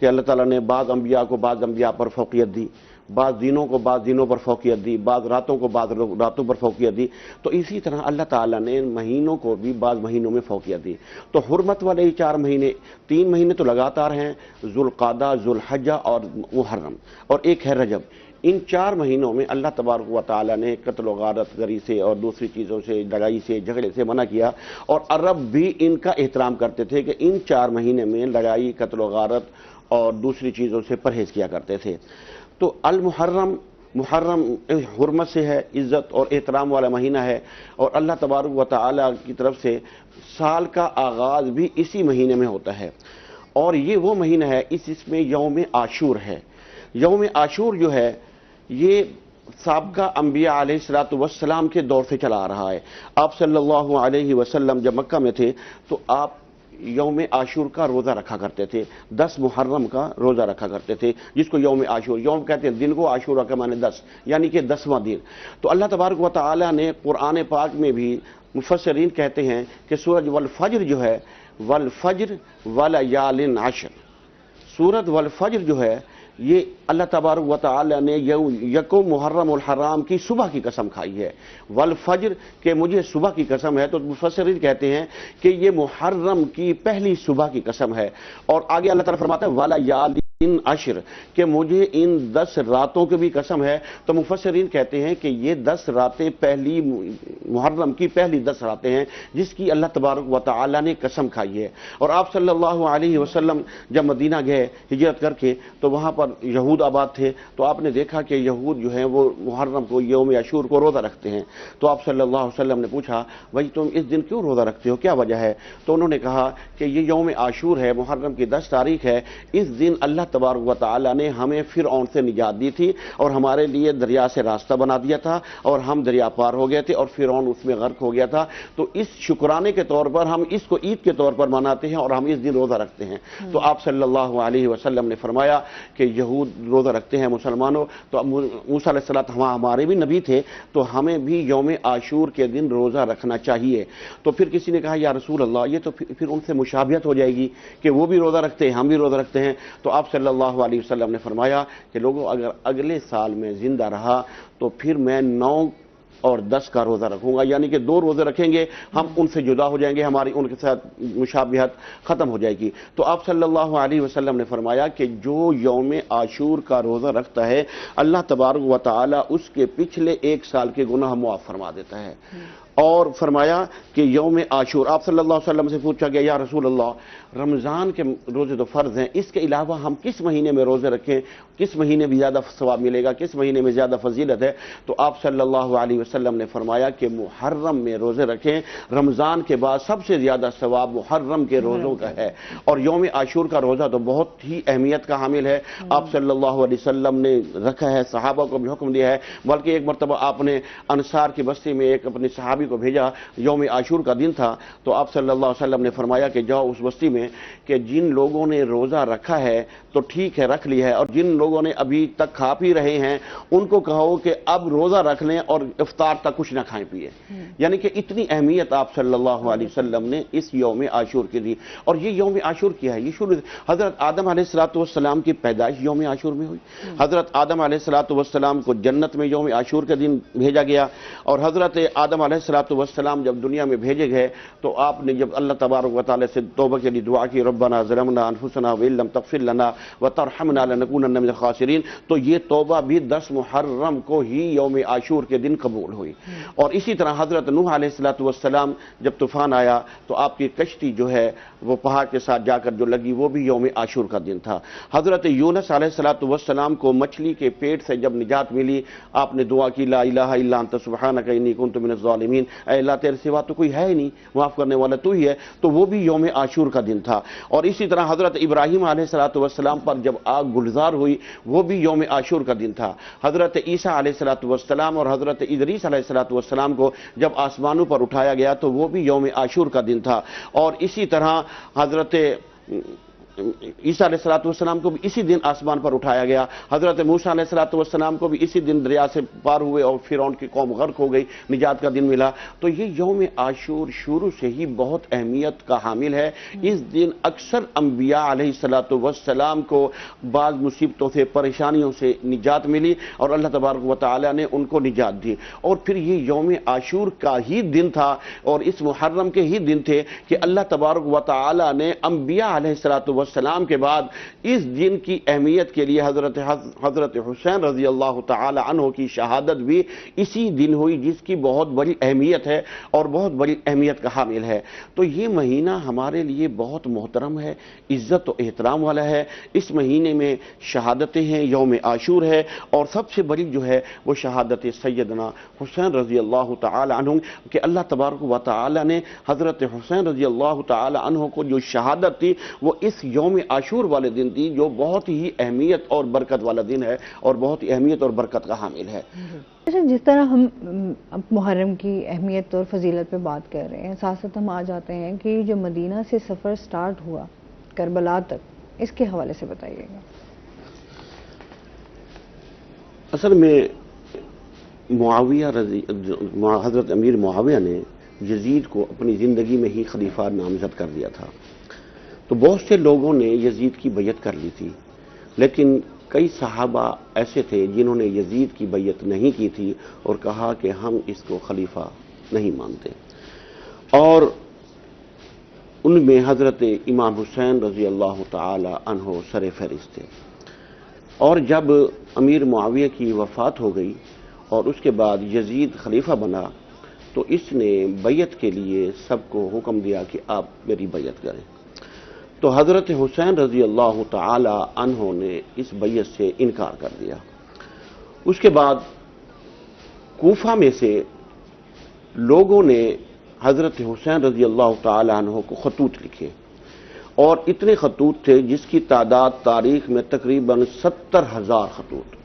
کہ اللہ تعالیٰ نے بعض انبیاء کو بعض انبیاء پر فوقیت دی، بعض دینوں کو بعض دینوں پر فوقیت دی، بعض راتوں کو بعض راتوں پر فوقیت دی، تو اسی طرح اللہ تعالیٰ نے مہینوں کو بھی بعض مہینوں میں فوقیت دی۔ تو حرمت والے ہی 4 مہینے، 3 مہینے تو لگاتار ہیں، ذوالقعدہ، ذوالحجہ اور محرم، اور ایک ہے رجب۔ ان 4 مہینوں میں اللہ تبارک و تعالیٰ نے قتل و غارت گری سے اور دوسری چیزوں سے، لڑائی سے، جھگڑے سے منع کیا، اور عرب بھی ان کا احترام کرتے تھے کہ ان 4 مہینے میں لڑائی، قتل و غارت اور دوسری چیزوں سے پرہیز کیا کرتے تھے۔ تو محرم حرمت سے ہے، عزت اور احترام والا مہینہ ہے، اور اللہ تبارک و تعالیٰ کی طرف سے سال کا آغاز بھی اسی مہینے میں ہوتا ہے، اور یہ وہ مہینہ ہے، اس میں یوم عاشور ہے۔ یوم عاشور جو ہے یہ سابقہ انبیاء علیہ الصلوۃ والسلام کے دور سے چلا آ رہا ہے۔ آپ صلی اللہ علیہ وسلم جب مکہ میں تھے تو آپ یوم عاشور کا روزہ رکھا کرتے تھے، 10 محرم کا روزہ رکھا کرتے تھے، جس کو یوم عاشور، یوم کہتے ہیں دن کو، عاشورہ کا معنی 10، یعنی کہ 10واں دن۔ تو اللہ تبارک و تعالیٰ نے قرآن پاک میں بھی، مفسرین کہتے ہیں کہ سورج والفجر جو ہے، والفجر ولیال عشر، سورت والفجر جو ہے یہ اللہ تبارک و تعالی نے یکم محرم الحرام کی صبح کی قسم کھائی ہے، والفجر کہ مجھے صبح کی قسم ہے۔ تو مفسرین کہتے ہیں کہ یہ محرم کی پہلی صبح کی قسم ہے، اور آگے اللہ تعالیٰ فرماتا ہے ولیال عشر کہ مجھے ان 10 راتوں کی بھی قسم ہے۔ تو مفسرین کہتے ہیں کہ یہ 10 راتیں پہلی محرم کی پہلی 10 راتیں ہیں جس کی اللہ تبارک و تعالی نے قسم کھائی ہے۔ اور آپ صلی اللہ علیہ وسلم جب مدینہ گئے ہجرت کر کے تو وہاں پر یہود آباد تھے، تو آپ نے دیکھا کہ یہود جو ہیں وہ محرم کو، یوم عاشور کو روزہ رکھتے ہیں۔ تو آپ صلی اللہ علیہ وسلم نے پوچھا بھائی تم اس دن کیوں روزہ رکھتے ہو، کیا وجہ ہے؟ تو انہوں نے کہا کہ یہ یوم عاشور ہے، محرم کی 10 تاریخ ہے، اس دن اللہ تبارک و تعالی نے ہمیں فرعون سے نجات دی تھی اور ہمارے لیے دریا سے راستہ بنا دیا تھا، اور ہم دریا پار ہو گئے تھے اور فرعون اس میں غرق ہو گیا تھا۔ تو اس شکرانے کے طور پر ہم اس کو عید کے طور پر مناتے ہیں اور ہم اس دن روزہ رکھتے ہیں۔ تو آپ صلی اللہ علیہ وسلم نے فرمایا کہ یہود روزہ رکھتے ہیں مسلمانوں، تو موسیٰ علیہ السلام ہمارے بھی نبی تھے، تو ہمیں بھی یوم عاشور کے دن روزہ رکھنا چاہیے۔ تو پھر کسی نے کہا یا رسول اللہ یہ تو پھر ان سے مشابہت ہو جائے گی کہ وہ بھی روزہ رکھتے ہیں ہم بھی روزہ رکھتے ہیں۔ تو آپ صلی اللہ علیہ وسلم نے فرمایا کہ لوگوں اگر اگلے سال میں زندہ رہا تو پھر میں 9 اور 10 کا روزہ رکھوں گا، یعنی کہ 2 روزے رکھیں گے، ہم ان سے جدا ہو جائیں گے، ہماری ان کے ساتھ مشابہت ختم ہو جائے گی۔ تو آپ صلی اللہ علیہ وسلم نے فرمایا کہ جو یوم عاشور کا روزہ رکھتا ہے اللہ تبارک و تعالی اس کے پچھلے 1 سال کے گناہ معاف فرما دیتا ہے، اور فرمایا کہ یوم عاشور، آپ صلی اللہ علیہ وسلم سے پوچھا گیا یا رسول اللہ رمضان کے روزے تو فرض ہیں، اس کے علاوہ ہم کس مہینے میں روزے رکھیں، کس مہینے میں زیادہ ثواب ملے گا، کس مہینے میں زیادہ فضیلت ہے؟ تو آپ صلی اللہ علیہ وسلم نے فرمایا کہ محرم میں روزے رکھیں، رمضان کے بعد سب سے زیادہ ثواب محرم کے روزوں کا ہے۔ اور یوم عاشور کا روزہ تو بہت ہی اہمیت کا حامل ہے، آپ صلی اللہ علیہ وسلم نے رکھا ہے، صحابہ کو بھی حکم دیا ہے، بلکہ ایک مرتبہ آپ نے انصار کی بستی میں ایک اپنے صحابی کو بھیجا، یوم عاشور کا دن تھا، تو آپ صلی اللہ علیہ وسلم نے فرمایا کہ جاؤ اس بستی میں کہ جن لوگوں نے روزہ رکھا ہے تو ٹھیک ہے رکھ لی ہے، اور جن لوگوں نے ابھی تک کھا پی رہے ہیں ان کو کہو کہ اب روزہ رکھ لیں اور افطار تک کچھ نہ کھائیں پیئے۔ یعنی کہ اتنی اہمیت آپ صلی اللہ علیہ وسلم نے اس یوم عاشور کی دی۔ اور یہ یوم عاشور کیا ہے؟ یہ شروع حضرت آدم علیہ السلام کی پیدائش یوم عاشور میں ہوئی، حضرت آدم علیہ السلام کو جنت میں یوم عاشور کے دن بھیجا گیا، اور حضرت آدم علیہ السلام جب دنیا میں بھیجے گئے تو آپ نے جب اللہ تبارک و تعالی سے توبہ کے لیے دعا کی، ربنا ظلمنا انفسنا وان لم تغفر لنا وترحمنا لنکونن من الخاسرین، تو یہ توبہ بھی 10 محرم کو ہی یوم عاشور کے دن قبول ہوئی۔ اور اسی طرح حضرت نوح علیہ السلام جب طوفان آیا تو آپ کی کشتی جو ہے وہ پہاڑ کے ساتھ جا کر جو لگی، وہ بھی یوم عاشور کا دن تھا۔ حضرت یونس علیہ السلام کو مچھلی کے پیٹ سے جب نجات ملی، آپ نے دعا کی لا الہ الا انت سبحانک انی کنت من الظالمین، اے اللہ تیرے سوا تو کوئی ہے ہی نہیں، معاف کرنے والا تو ہی ہے، تو وہ بھی یوم عاشور کا دن تھا۔ اور اسی طرح حضرت ابراہیم علیہ السلام پر جب آگ گلزار ہوئی وہ بھی یوم عاشور کا دن تھا۔ حضرت عیسیٰ علیہ السلام اور حضرت ادریس علیہ السلام کو جب آسمانوں پر اٹھایا گیا تو وہ بھی یوم عاشور کا دن تھا۔ اور اسی طرح حضرت عیسیٰ علیہ السلام کو بھی اسی دن آسمان پر اٹھایا گیا، حضرت موسیٰ علیہ السلام کو بھی اسی دن دریا سے پار ہوئے اور فرعون کی قوم غرق ہو گئی، نجات کا دن ملا۔ تو یہ یوم عاشور شروع سے ہی بہت اہمیت کا حامل ہے۔ اس دن اکثر انبیاء علیہ السلام کو بعض مصیبتوں سے، پریشانیوں سے نجات ملی اور اللہ تبارک و تعالی نے ان کو نجات دی۔ اور پھر یہ یوم عاشور کا ہی دن تھا اور اس محرم کے ہی دن تھے کہ اللہ تبارک و تعالی نے انبیاء علیہ السلام کے بعد اس دن کی اہمیت کے لیے حضرت حسین رضی اللہ تعالی عنہ کی شہادت بھی اسی دن ہوئی، جس کی بہت بڑی اہمیت ہے اور بہت بڑی اہمیت کا حامل ہے۔ تو یہ مہینہ ہمارے لیے بہت محترم ہے، عزت و احترام والا ہے۔ اس مہینے میں شہادتیں ہیں، یوم عاشور ہے، اور سب سے بڑی جو ہے وہ شہادت سیدنا حسین رضی اللہ تعالی عنہ، کہ اللہ تبارک و تعالی نے حضرت حسین رضی اللہ تعالی عنہ کو جو شہادت دی وہ اس یوم عاشور والے دن دی، جو بہت ہی اہمیت اور برکت والا دن ہے اور بہت ہی اہمیت اور برکت کا حامل ہے۔ اچھا، جس طرح ہم محرم کی اہمیت اور فضیلت پہ بات کر رہے ہیں، ساتھ ساتھ ہم آ جاتے ہیں کہ جو مدینہ سے سفر سٹارٹ ہوا کربلا تک، اس کے حوالے سے بتائیے گا۔ اصل میں حضرت امیر معاویہ نے یزید کو اپنی زندگی میں ہی خلیفہ نامزد کر دیا تھا، تو بہت سے لوگوں نے یزید کی بیعت کر لی تھی، لیکن کئی صحابہ ایسے تھے جنہوں نے یزید کی بیعت نہیں کی تھی اور کہا کہ ہم اس کو خلیفہ نہیں مانتے، اور ان میں حضرت امام حسین رضی اللہ تعالی عنہ سر فہرست تھے۔ اور جب امیر معاویہ کی وفات ہو گئی اور اس کے بعد یزید خلیفہ بنا تو اس نے بیعت کے لیے سب کو حکم دیا کہ آپ میری بیعت کریں، تو حضرت حسین رضی اللہ تعالی عنہ نے اس بیعت سے انکار کر دیا۔ اس کے بعد کوفہ میں سے لوگوں نے حضرت حسین رضی اللہ تعالی عنہ کو خطوط لکھے، اور اتنے خطوط تھے جس کی تعداد تاریخ میں تقریباً 70,000 خطوط،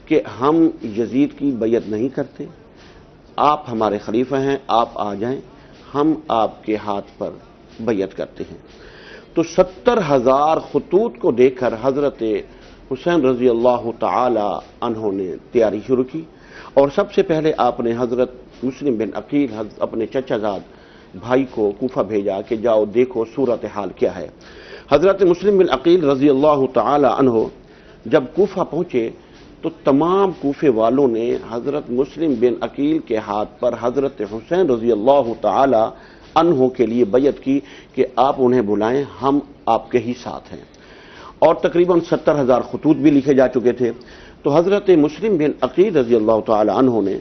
کہ ہم یزید کی بیعت نہیں کرتے، آپ ہمارے خلیفہ ہیں، آپ آ جائیں، ہم آپ کے ہاتھ پر بیعت کرتے ہیں۔ تو 70,000 خطوط کو دیکھ کر حضرت حسین رضی اللہ تعالی عنہ نے تیاری شروع کی، اور سب سے پہلے آپ نے حضرت مسلم بن عقیل اپنے چچا زاد بھائی کو کوفہ بھیجا کہ جاؤ دیکھو صورتحال کیا ہے۔ حضرت مسلم بن عقیل رضی اللہ تعالی عنہ جب کوفہ پہنچے تو تمام کوفے والوں نے حضرت مسلم بن عقیل کے ہاتھ پر حضرت حسین رضی اللہ تعالی عنہ کے لیے بیعت کی کہ آپ انہیں بلائیں، ہم آپ کے ہی ساتھ ہیں، اور تقریباً 70,000 خطوط بھی لکھے جا چکے تھے۔ تو حضرت مسلم بن عقیل رضی اللہ تعالی عنہ نے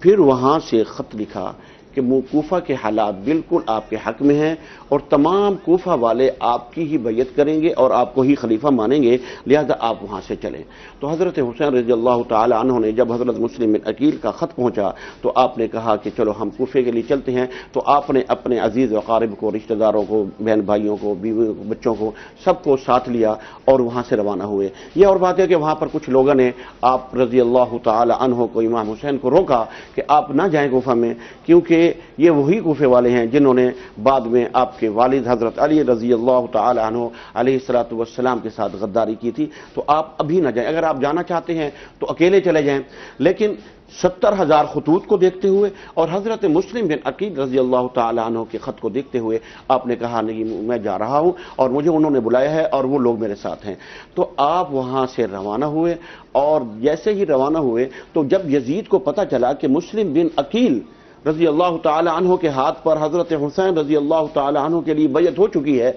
پھر وہاں سے خط لکھا کہ کوفہ کے حالات بالکل آپ کے حق میں ہیں اور تمام کوفہ والے آپ کی ہی بیعت کریں گے اور آپ کو ہی خلیفہ مانیں گے، لہذا آپ وہاں سے چلیں۔ تو حضرت حسین رضی اللہ تعالی عنہ نے جب حضرت مسلم بن عقیل کا خط پہنچا تو آپ نے کہا کہ چلو ہم کوفے کے لیے چلتے ہیں، تو آپ نے اپنے عزیز و اقارب کو، رشتہ داروں کو، بہن بھائیوں کو، بیویوں کو، بچوں کو، سب کو ساتھ لیا اور وہاں سے روانہ ہوئے۔ یہ اور بات ہے کہ وہاں پر کچھ لوگوں نے آپ رضی اللہ تعالی عنہ کو، امام حسین کو روکا کہ آپ نہ جائیں کوفہ میں، کیونکہ یہ وہی کوفے والے ہیں جنہوں نے بعد میں آپ کے والد حضرت علی رضی اللہ تعالی عنہ علیہ الصلوۃ والسلام کے ساتھ غداری کی تھی، تو آپ ابھی نہ جائیں۔ اگر آپ جانا چاہتے ہیں تو اکیلے چلے جائیں، لیکن 70,000 خطوط کو دیکھتے ہوئے اور حضرت مسلم بن عقیل رضی اللہ تعالی عنہ کے خط کو دیکھتے ہوئے آپ نے کہا نہیں، میں جا رہا ہوں اور مجھے انہوں نے بلایا ہے اور وہ لوگ میرے ساتھ ہیں۔ تو آپ وہاں سے روانہ ہوئے اور جیسے ہی روانہ ہوئے تو جب یزید کو پتہ چلا کہ مسلم بن عقیل رضی اللہ تعالی عنہ کے ہاتھ پر حضرت حسین رضی اللہ تعالی عنہ کے لیے بیعت ہو چکی ہے،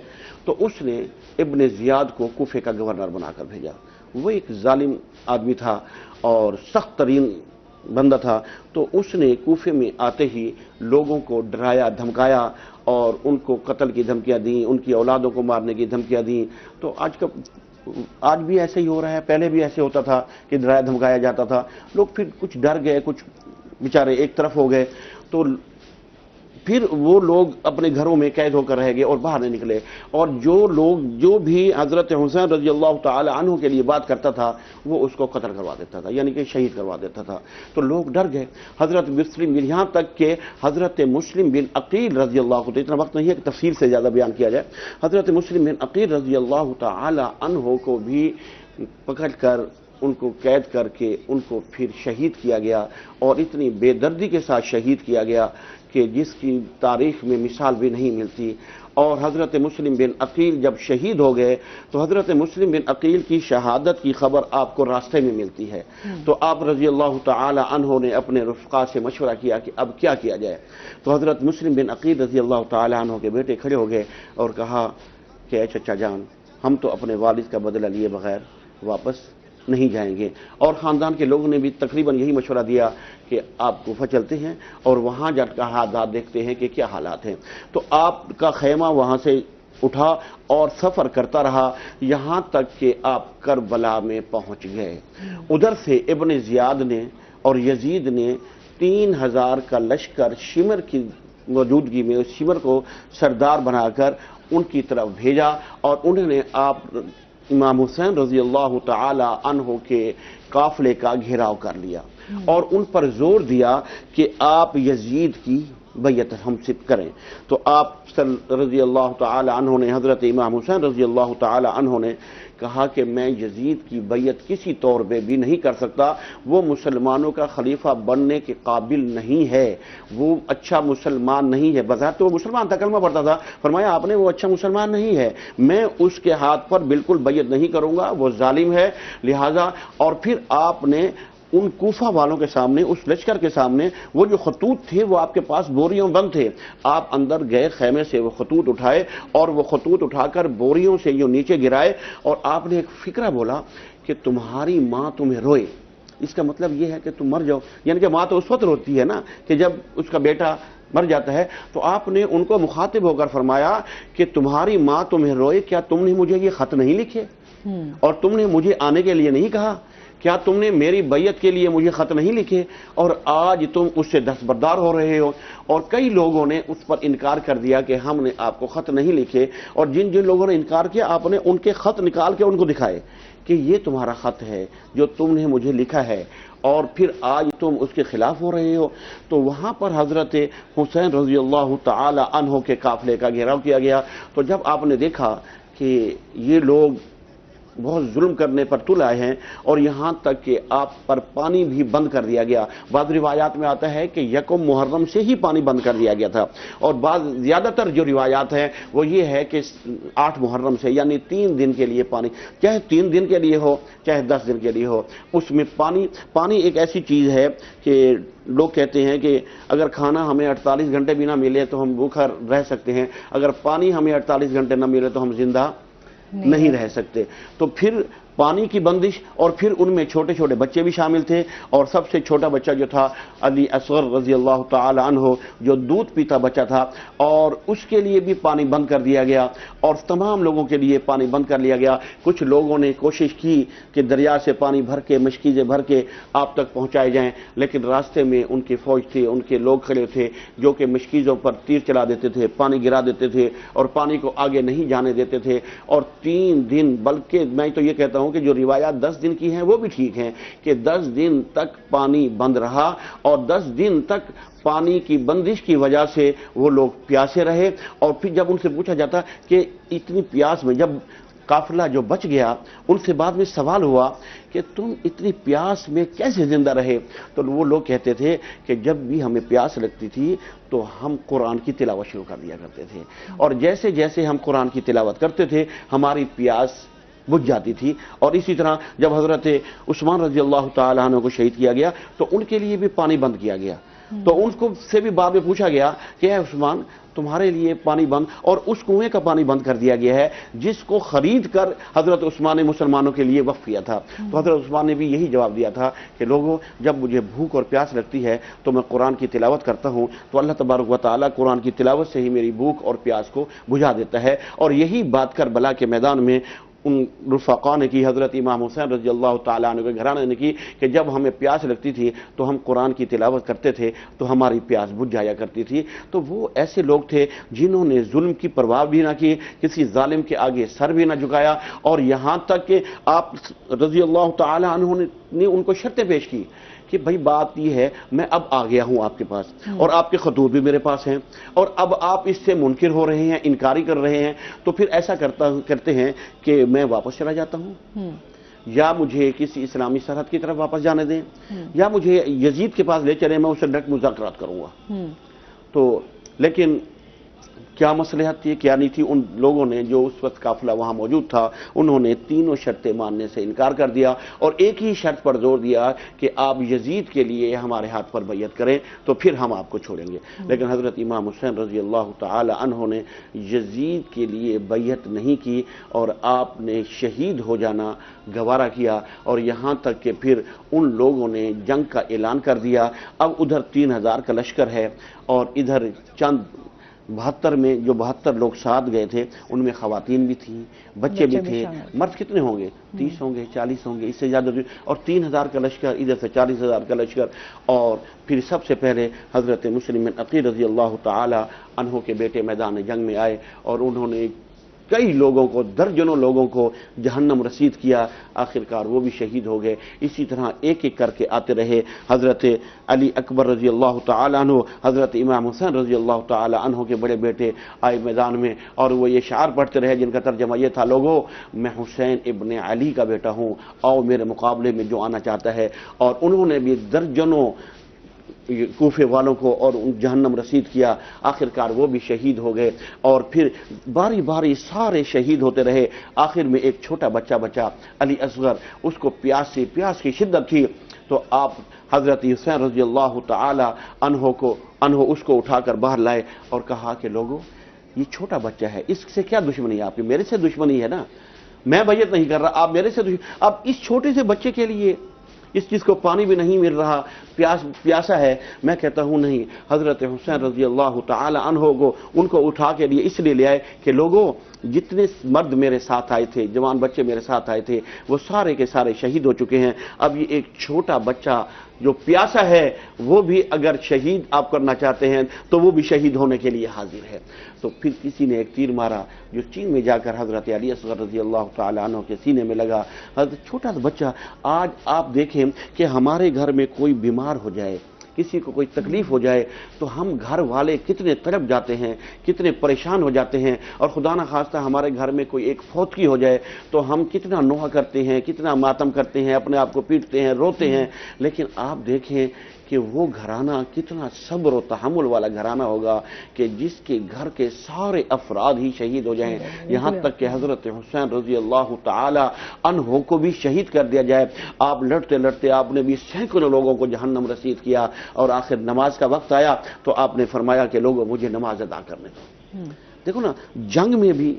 تو اس نے ابن زیاد کو کوفے کا گورنر بنا کر بھیجا۔ وہ ایک ظالم آدمی تھا اور سخت ترین بندہ تھا، تو اس نے کوفے میں آتے ہی لوگوں کو ڈرایا دھمکایا اور ان کو قتل کی دھمکیاں دیں، ان کی اولادوں کو مارنے کی دھمکیاں دیں۔ تو آج بھی ایسے ہی ہو رہا ہے، پہلے بھی ایسے ہوتا تھا کہ ڈرایا دھمکایا جاتا تھا۔ لوگ پھر کچھ ڈر گئے، کچھ بیچارے ایک طرف ہو گئے، تو پھر وہ لوگ اپنے گھروں میں قید ہو کر رہ گئے اور باہر نہیں نکلے، اور جو بھی حضرت حسین رضی اللہ تعالی عنہ کے لیے بات کرتا تھا وہ اس کو قتل کروا دیتا تھا، یعنی کہ شہید کروا دیتا تھا۔ تو لوگ ڈر گئے۔ حضرت مسلم، یہاں تک کہ حضرت مسلم بن عقیل رضی اللہ عنہ، اتنا وقت نہیں ہے کہ تفصیل سے زیادہ بیان کیا جائے، حضرت مسلم بن عقیل رضی اللہ تعالی عنہ کو بھی پکڑ کر ان کو قید کر کے ان کو پھر شہید کیا گیا، اور اتنی بے دردی کے ساتھ شہید کیا گیا کہ جس کی تاریخ میں مثال بھی نہیں ملتی۔ اور حضرت مسلم بن عقیل جب شہید ہو گئے تو حضرت مسلم بن عقیل کی شہادت کی خبر آپ کو راستے میں ملتی ہے، تو آپ رضی اللہ تعالی عنہ نے اپنے رفقا سے مشورہ کیا کہ اب کیا کیا جائے۔ تو حضرت مسلم بن عقیل رضی اللہ تعالی عنہ کے بیٹے کھڑے ہو گئے اور کہا کہ اے چچا جان، ہم تو اپنے والد کا بدلہ لیے بغیر واپس نہیں جائیں گے، اور خاندان کے لوگوں نے بھی تقریباً یہی مشورہ دیا کہ آپ کوفہ چلتے ہیں اور وہاں جا کر حالات دیکھتے ہیں کہ کیا حالات ہیں۔ تو آپ کا خیمہ وہاں سے اٹھا اور سفر کرتا رہا یہاں تک کہ آپ کربلا میں پہنچ گئے۔ ادھر سے ابن زیاد نے اور یزید نے 3000 کا لشکر شمر کی موجودگی میں اس شمر کو سردار بنا کر ان کی طرف بھیجا، اور انہوں نے آپ امام حسین رضی اللہ تعالی عنہ کے قافلے کا گھیراؤ کر لیا اور ان پر زور دیا کہ آپ یزید کی بیعت ہم سے کریں۔ تو آپ رضی اللہ تعالی عنہ نے، حضرت امام حسین رضی اللہ تعالی عنہ نے کہا کہ میں یزید کی بیعت کسی طور پہ بھی نہیں کر سکتا، وہ مسلمانوں کا خلیفہ بننے کے قابل نہیں ہے، وہ اچھا مسلمان نہیں ہے۔ بظاہر تو وہ مسلمان تھا، کلمہ پڑھتا تھا، فرمایا آپ نے وہ اچھا مسلمان نہیں ہے، میں اس کے ہاتھ پر بالکل بیعت نہیں کروں گا، وہ ظالم ہے، لہذا۔ اور پھر آپ نے ان کوفہ والوں کے سامنے، اس لشکر کے سامنے، وہ جو خطوط تھے وہ آپ کے پاس بوریوں بند تھے، آپ اندر گئے خیمے سے، وہ خطوط اٹھائے اور وہ خطوط اٹھا کر بوریوں سے جو نیچے گرائے، اور آپ نے ایک فکرہ بولا کہ تمہاری ماں تمہیں روئے، اس کا مطلب یہ ہے کہ تم مر جاؤ، یعنی کہ ماں تو اس وقت روتی ہے نا کہ جب اس کا بیٹا مر جاتا ہے۔ تو آپ نے ان کو مخاطب ہو کر فرمایا کہ تمہاری ماں تمہیں روئے، کیا تم نے مجھے یہ خط نہیں لکھے اور تم نے مجھے آنے کے لیے نہیں کہا؟ کیا تم نے میری بیعت کے لیے مجھے خط نہیں لکھے؟ اور آج تم اس سے دستبردار ہو رہے ہو۔ اور کئی لوگوں نے اس پر انکار کر دیا کہ ہم نے آپ کو خط نہیں لکھے، اور جن جن لوگوں نے انکار کیا آپ نے ان کے خط نکال کے ان کو دکھائے کہ یہ تمہارا خط ہے جو تم نے مجھے لکھا ہے، اور پھر آج تم اس کے خلاف ہو رہے ہو۔ تو وہاں پر حضرت حسین رضی اللہ تعالی عنہ کے قافلے کا گھیراؤ کیا گیا۔ تو جب آپ نے دیکھا کہ یہ لوگ بہت ظلم کرنے پر تل آئے ہیں، اور یہاں تک کہ آپ پر پانی بھی بند کر دیا گیا، بعض روایات میں آتا ہے کہ یکم محرم سے ہی پانی بند کر دیا گیا تھا، اور زیادہ تر جو روایات ہیں وہ یہ ہے کہ 8 محرم سے، یعنی 3 دن کے لیے پانی، چاہے 3 دن کے لیے ہو چاہے 10 دن کے لیے ہو، اس میں پانی ایک ایسی چیز ہے کہ لوگ کہتے ہیں کہ اگر کھانا ہمیں 48 گھنٹے بھی نہ ملے تو ہم بھوکا رہ سکتے ہیں، اگر پانی ہمیں 48 گھنٹے نہ ملے تو ہم زندہ نہیں رہ سکتے۔ تو پھر پانی کی بندش، اور پھر ان میں چھوٹے چھوٹے بچے بھی شامل تھے، اور سب سے چھوٹا بچہ جو تھا علی اصغر رضی اللہ تعالی عنہ، جو دودھ پیتا بچہ تھا، اور اس کے لیے بھی پانی بند کر دیا گیا، اور تمام لوگوں کے لیے پانی بند کر لیا گیا۔ کچھ لوگوں نے کوشش کی کہ دریا سے پانی بھر کے، مشکیزیں بھر کے آپ تک پہنچائے جائیں، لیکن راستے میں ان کی فوج تھی، ان کے لوگ کھڑے تھے جو کہ مشکیزوں پر تیر چلا دیتے تھے، پانی گرا دیتے تھے، اور پانی کو آگے نہیں جانے دیتے تھے، اور 3 دن، بلکہ میں تو یہ کہتا ہوں کہ جو روایات 10 دن کی ہیں وہ بھی ٹھیک ہیں، کہ 10 دن تک پانی بند رہا، اور 10 دن تک پانی کی بندش کی وجہ سے وہ لوگ پیاسے رہے۔ اور پھر جب ان سے پوچھا جاتا کہ اتنی پیاس میں، جب قافلہ جو بچ گیا، ان سے بعد میں سوال ہوا کہ تم اتنی پیاس میں کیسے زندہ رہے، تو وہ لوگ کہتے تھے کہ جب بھی ہمیں پیاس لگتی تھی تو ہم قرآن کی تلاوت شروع کر دیا کرتے تھے، اور جیسے جیسے ہم قرآن کی تلاوت کرتے تھے ہماری پیاس بجھ جاتی تھی۔ اور اسی طرح جب حضرت عثمان رضی اللہ تعالیٰ عنہ کو شہید کیا گیا تو ان کے لیے بھی پانی بند کیا گیا، تو ان کو سے بھی بعد میں پوچھا گیا کہ اے عثمان، تمہارے لیے پانی بند، اور اس کنویں کا پانی بند کر دیا گیا ہے جس کو خرید کر حضرت عثمان نے مسلمانوں کے لیے وقف کیا تھا۔ تو حضرت عثمان نے بھی یہی جواب دیا تھا کہ لوگوں، جب مجھے بھوک اور پیاس لگتی ہے تو میں قرآن کی تلاوت کرتا ہوں، تو اللہ تبارک و تعالیٰ قرآن کی تلاوت سے ہی میری بھوک اور پیاس کو بجھا دیتا ہے۔ اور یہی بات کربلا کے میدان میں ان رفقا نے کی، حضرت امام حسین رضی اللہ تعالیٰ عنہ کے گھرانے نے کی، کہ جب ہمیں پیاس لگتی تھی تو ہم قرآن کی تلاوت کرتے تھے تو ہماری پیاس بجھ جایا کرتی تھی۔ تو وہ ایسے لوگ تھے جنہوں نے ظلم کی پرواہ بھی نہ کی، کسی ظالم کے آگے سر بھی نہ جھکایا، اور یہاں تک کہ آپ رضی اللہ تعالیٰ عنہ نے ان کو شرطیں پیش کی کہ بھائی بات یہ ہے، میں اب آ گیا ہوں آپ کے پاس، اور آپ کے خطوط بھی میرے پاس ہیں، اور اب آپ اس سے منکر ہو رہے ہیں، انکاری کر رہے ہیں، تو پھر ایسا کرتے ہیں کہ میں واپس چلا جاتا ہوں، یا مجھے کسی اسلامی سرحد کی طرف واپس جانے دیں، یا مجھے یزید کے پاس لے چلیں، میں اسے ڈائریکٹ مذاکرات کروں گا۔ تو لیکن کیا مصلحت تھی، کیا نہیں تھی، ان لوگوں نے جو اس وقت قافلہ وہاں موجود تھا انہوں نے تینوں شرطیں ماننے سے انکار کر دیا، اور ایک ہی شرط پر زور دیا کہ آپ یزید کے لیے ہمارے ہاتھ پر بیعت کریں تو پھر ہم آپ کو چھوڑیں گے۔ لیکن حضرت امام حسین رضی اللہ تعالی عنہ نے یزید کے لیے بیعت نہیں کی، اور آپ نے شہید ہو جانا گوارا کیا، اور یہاں تک کہ پھر ان لوگوں نے جنگ کا اعلان کر دیا۔ اب ادھر 3000 کا لشکر ہے، اور ادھر چند 72 میں جو 72 لوگ ساتھ گئے تھے ان میں خواتین بھی تھیں، بچے بھی تھے، مرد کتنے ہوں گے، 30 ہوں گے، 40 ہوں گے، اس سے زیادہ، اور 3000 کا لشکر، ادھر سے 40,000 کا لشکر۔ اور پھر سب سے پہلے حضرت مسلم بن عقیل رضی اللہ تعالی عنہ کے بیٹے میدان جنگ میں آئے، اور انہوں نے کئی لوگوں کو، درجنوں لوگوں کو جہنم رسید کیا، آخرکار وہ بھی شہید ہو گئے۔ اسی طرح ایک ایک کر کے آتے رہے، حضرت علی اکبر رضی اللہ تعالی عنہ، حضرت امام حسین رضی اللہ تعالی عنہ کے بڑے بیٹے آئے میدان میں، اور وہ یہ شعار پڑھتے رہے جن کا ترجمہ یہ تھا، لوگوں میں حسین ابن علی کا بیٹا ہوں، آؤ میرے مقابلے میں جو آنا چاہتا ہے۔ اور انہوں نے بھی درجنوں کوفے والوں کو اور جہنم رسید کیا، آخرکار وہ بھی شہید ہو گئے، اور پھر باری باری سارے شہید ہوتے رہے۔ آخر میں ایک چھوٹا بچہ بچا، علی اصغر، اس کو پیاس کی شدت تھی، تو آپ حضرت حسین رضی اللہ تعالی عنہ اس کو اٹھا کر باہر لائے اور کہا کہ لوگوں یہ چھوٹا بچہ ہے، اس سے کیا دشمنی ہے آپ کی، میرے سے دشمنی ہے نا، میں بیعت نہیں کر رہا، آپ میرے سے دشمنی، اب اس چھوٹے سے بچے کے لیے اس چیز کو پانی بھی نہیں مل رہا، پیاسا ہے، میں کہتا ہوں نہیں۔ حضرت حسین رضی اللہ تعالی عنہ کو ان کو اٹھا کے لیے اس لیے لے آئے کہ لوگوں جتنے مرد میرے ساتھ آئے تھے، جوان بچے میرے ساتھ آئے تھے، وہ سارے کے سارے شہید ہو چکے ہیں، اب یہ ایک چھوٹا بچہ جو پیاسا ہے وہ بھی اگر شہید آپ کرنا چاہتے ہیں تو وہ بھی شہید ہونے کے لیے حاضر ہے۔ تو پھر کسی نے ایک تیر مارا جو چین میں جا کر حضرت علی اصغر رضی اللہ تعالی عنہ کے سینے میں لگا۔ حضرت چھوٹا سا بچہ، آج آپ دیکھیں کہ ہمارے گھر میں کوئی بیمار ہو جائے، کسی کو کوئی تکلیف ہو جائے تو ہم گھر والے کتنے تڑپ جاتے ہیں، کتنے پریشان ہو جاتے ہیں، اور خدا نہ خواستہ ہمارے گھر میں کوئی ایک فوتگی ہو جائے تو ہم کتنا نوحہ کرتے ہیں، کتنا ماتم کرتے ہیں، اپنے آپ کو پیٹتے ہیں، روتے ہیں۔ لیکن آپ دیکھیں کہ وہ گھرانہ کتنا صبر و تحمل والا گھرانہ ہوگا کہ جس کے گھر کے سارے افراد ہی شہید ہو جائیں، یہاں تک کہ حضرت حسین رضی اللہ تعالی عنہ کو بھی شہید کر دیا جائے۔ آپ لڑتے لڑتے آپ نے بھی سینکڑوں لوگوں کو جہنم رسید کیا، اور آخر نماز کا وقت آیا تو آپ نے فرمایا کہ لوگوں مجھے نماز ادا کرنے دو۔ دیکھو نا، جنگ میں بھی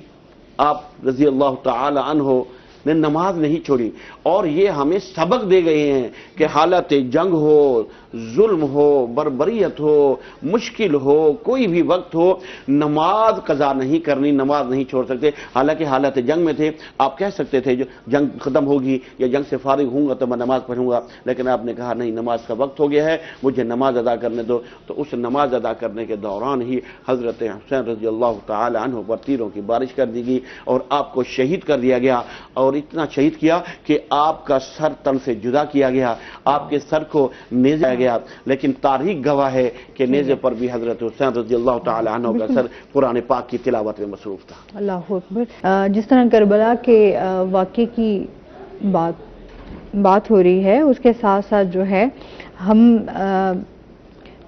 آپ رضی اللہ تعالی عنہ نے نماز نہیں چھوڑی، اور یہ ہمیں سبق دے گئے ہیں کہ حالت جنگ ہو، ظلم ہو، بربریت ہو، مشکل ہو، کوئی بھی وقت ہو، نماز قضا نہیں کرنی، نماز نہیں چھوڑ سکتے۔ حالانکہ حالت جنگ میں تھے، آپ کہہ سکتے تھے جو جنگ ختم ہوگی یا جنگ سے فارغ ہوں گا تو میں نماز پڑھوں گا، لیکن آپ نے کہا نہیں، نماز کا وقت ہو گیا ہے، مجھے نماز ادا کرنے دو۔ تو اس نماز ادا کرنے کے دوران ہی حضرت حسین رضی اللہ تعالی عنہ پر تیروں کی بارش کر دی گئی اور آپ کو شہید کر دیا گیا، اور اتنا شہید کیا کہ آپ کا سر تن سے جدا کیا گیا، آپ کے سر کو نیزہ گیا، لیکن تاریخ گواہ ہے کہ نیزے پر بھی حضرت حسین رضی اللہ تعالی عنہ کا سر قرآن پاک کی تلاوت میں مصروف تھا۔ اللہ اکبر۔ جس طرح کربلا کے واقعے کی بات ہو رہی ہے، اس کے ساتھ ساتھ جو ہے ہم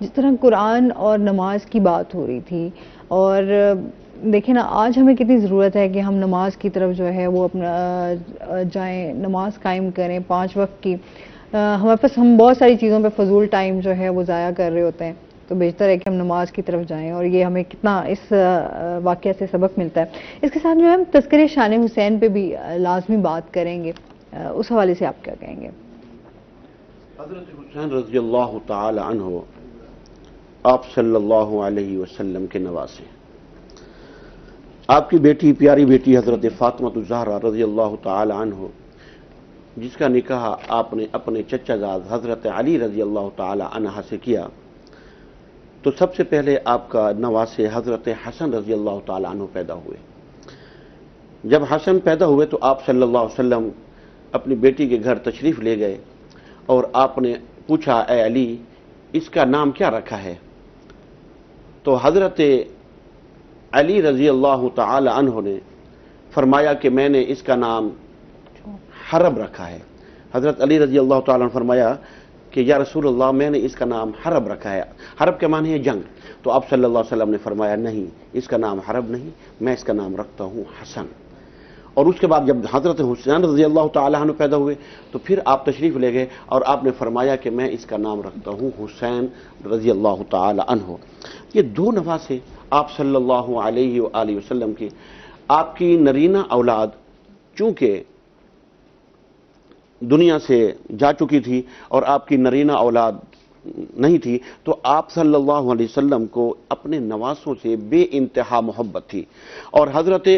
جس طرح قرآن اور نماز کی بات ہو رہی تھی، اور دیکھیں نا آج ہمیں کتنی ضرورت ہے کہ ہم نماز کی طرف جو ہے وہ اپنا جائیں، نماز قائم کریں 5 وقت کی۔ ہمارے پاس ہم بہت ساری چیزوں پہ فضول ٹائم جو ہے وہ ضائع کر رہے ہوتے ہیں، تو بہتر ہے کہ ہم نماز کی طرف جائیں، اور یہ ہمیں کتنا اس واقعہ سے سبق ملتا ہے۔ اس کے ساتھ جو ہے ہم تذکرہ شان حسین پہ بھی لازمی بات کریں گے، اس حوالے سے آپ کیا کہیں گے؟ حضرت حسین رضی اللہ تعالی عنہ آپ صلی اللہ علیہ وسلم کے نواسے، آپ کی بیٹی، پیاری بیٹی حضرت فاطمہ الزہرا رضی اللہ تعالی عنہ، جس کا نکاح آپ نے اپنے چچا زاد حضرت علی رضی اللہ تعالی عنہ سے کیا، تو سب سے پہلے آپ کا نواسے حضرت حسن رضی اللہ تعالی عنہ پیدا ہوئے۔ جب حسن پیدا ہوئے تو آپ صلی اللہ علیہ وسلم اپنی بیٹی کے گھر تشریف لے گئے اور آپ نے پوچھا، اے علی اس کا نام کیا رکھا ہے؟ تو حضرت علی رضی اللہ تعالی عنہ نے فرمایا کہ میں نے اس کا نام حرب رکھا ہے۔ حضرت علی رضی اللہ تعالی عنہ فرمایا کہ یا رسول اللہ میں نے اس کا نام حرب رکھا ہے، حرب کے معنی ہے جنگ۔ تو آپ صلی اللہ علیہ وسلم نے فرمایا نہیں، اس کا نام حرب نہیں، میں اس کا نام رکھتا ہوں حسن۔ اور اس کے بعد جب حضرت حسین رضی اللہ تعالی عنہ پیدا ہوئے تو پھر آپ تشریف لے گئے اور آپ نے فرمایا کہ میں اس کا نام رکھتا ہوں حسین رضی اللہ تعالی عنہ۔ یہ 2 نواسے آپ صلی اللہ علیہ وآلہ وسلم کی، آپ کی نرینہ اولاد چونکہ دنیا سے جا چکی تھی اور آپ کی نرینہ اولاد نہیں تھی، تو آپ صلی اللہ علیہ وسلم کو اپنے نواسوں سے بے انتہا محبت تھی، اور حضرت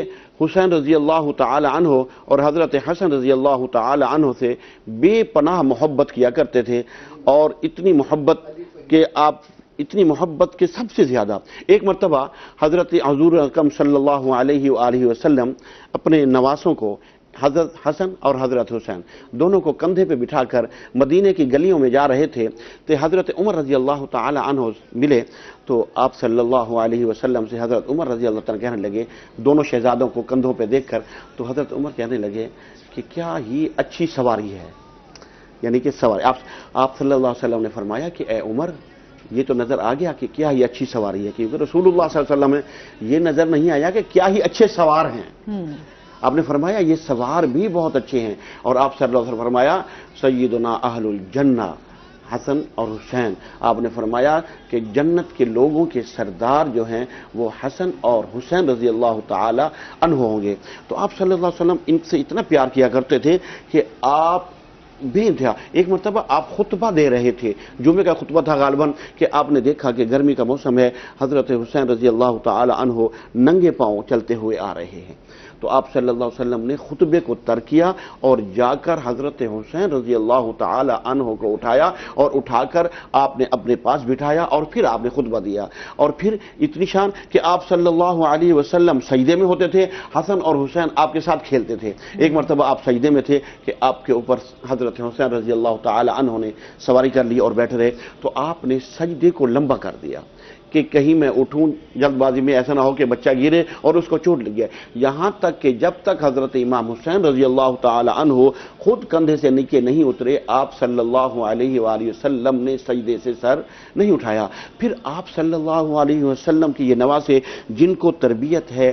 حسین رضی اللہ تعالی عنہ اور حضرت حسن رضی اللہ تعالی عنہ سے بے پناہ محبت کیا کرتے تھے، اور اتنی محبت کے سب سے زیادہ ایک مرتبہ حضرت حضور اکرم صلی اللہ علیہ وآلہ وسلم اپنے نواسوں کو، حضرت حسن اور حضرت حسین دونوں کو کندھے پہ بٹھا کر مدینے کی گلیوں میں جا رہے تھے، تو حضرت عمر رضی اللہ تعالی عنہ ملے، تو آپ صلی اللہ علیہ وسلم سے حضرت عمر رضی اللہ تعالی کہنے لگے، دونوں شہزادوں کو کندھوں پہ دیکھ کر، تو حضرت عمر کہنے لگے کہ کیا ہی اچھی سواری ہے، یعنی کہ سواری۔ آپ صلی اللہ علیہ وسلم نے فرمایا کہ اے عمر یہ تو نظر آ گیا کہ کیا ہی اچھی سواری ہے، کیونکہ رسول اللہ صلی اللہ علیہ وسلم میں یہ نظر نہیں آیا کہ کیا ہی اچھے سوار ہیں، آپ نے فرمایا یہ سوار بھی بہت اچھے ہیں، اور آپ صلی اللہ علیہ وسلم فرمایا سیدنا اہل الجنہ حسن اور حسین، آپ نے فرمایا کہ جنت کے لوگوں کے سردار جو ہیں وہ حسن اور حسین رضی اللہ تعالی عنہ ہوں گے۔ تو آپ صلی اللہ علیہ وسلم ان سے اتنا پیار کیا کرتے تھے کہ آپ بے انتہا، ایک مرتبہ آپ خطبہ دے رہے تھے، جمعے کا خطبہ تھا غالباً، کہ آپ نے دیکھا کہ گرمی کا موسم ہے، حضرت حسین رضی اللہ تعالی عنہ ننگے پاؤں چلتے ہوئے آ رہے ہیں، تو آپ صلی اللہ علیہ وسلم نے خطبے کو ترک کیا اور جا کر حضرت حسین رضی اللہ تعالی عنہ کو اٹھایا اور اٹھا کر آپ نے اپنے پاس بٹھایا اور پھر آپ نے خطبہ دیا، اور پھر اتنی شان کہ آپ صلی اللہ علیہ وسلم سجدے میں ہوتے تھے، حسن اور حسین آپ کے ساتھ کھیلتے تھے۔ ایک مرتبہ آپ سجدے میں تھے کہ آپ کے اوپر حضرت حسین رضی اللہ تعالی عنہ نے سواری کر لی اور بیٹھے رہے، تو آپ نے سجدے کو لمبا کر دیا کہ کہیں میں اٹھوں جلد بازی میں ایسا نہ ہو کہ بچہ گرے اور اس کو چوٹ لگ گیا، یہاں تک کہ جب تک حضرت امام حسین رضی اللہ تعالی عنہ خود کندھے سے نیچے نہیں اترے، آپ صلی اللہ علیہ وآلہ وسلم نے سجدے سے سر نہیں اٹھایا۔ پھر آپ صلی اللہ علیہ وسلم کی یہ نواسے جن کو تربیت ہے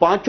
5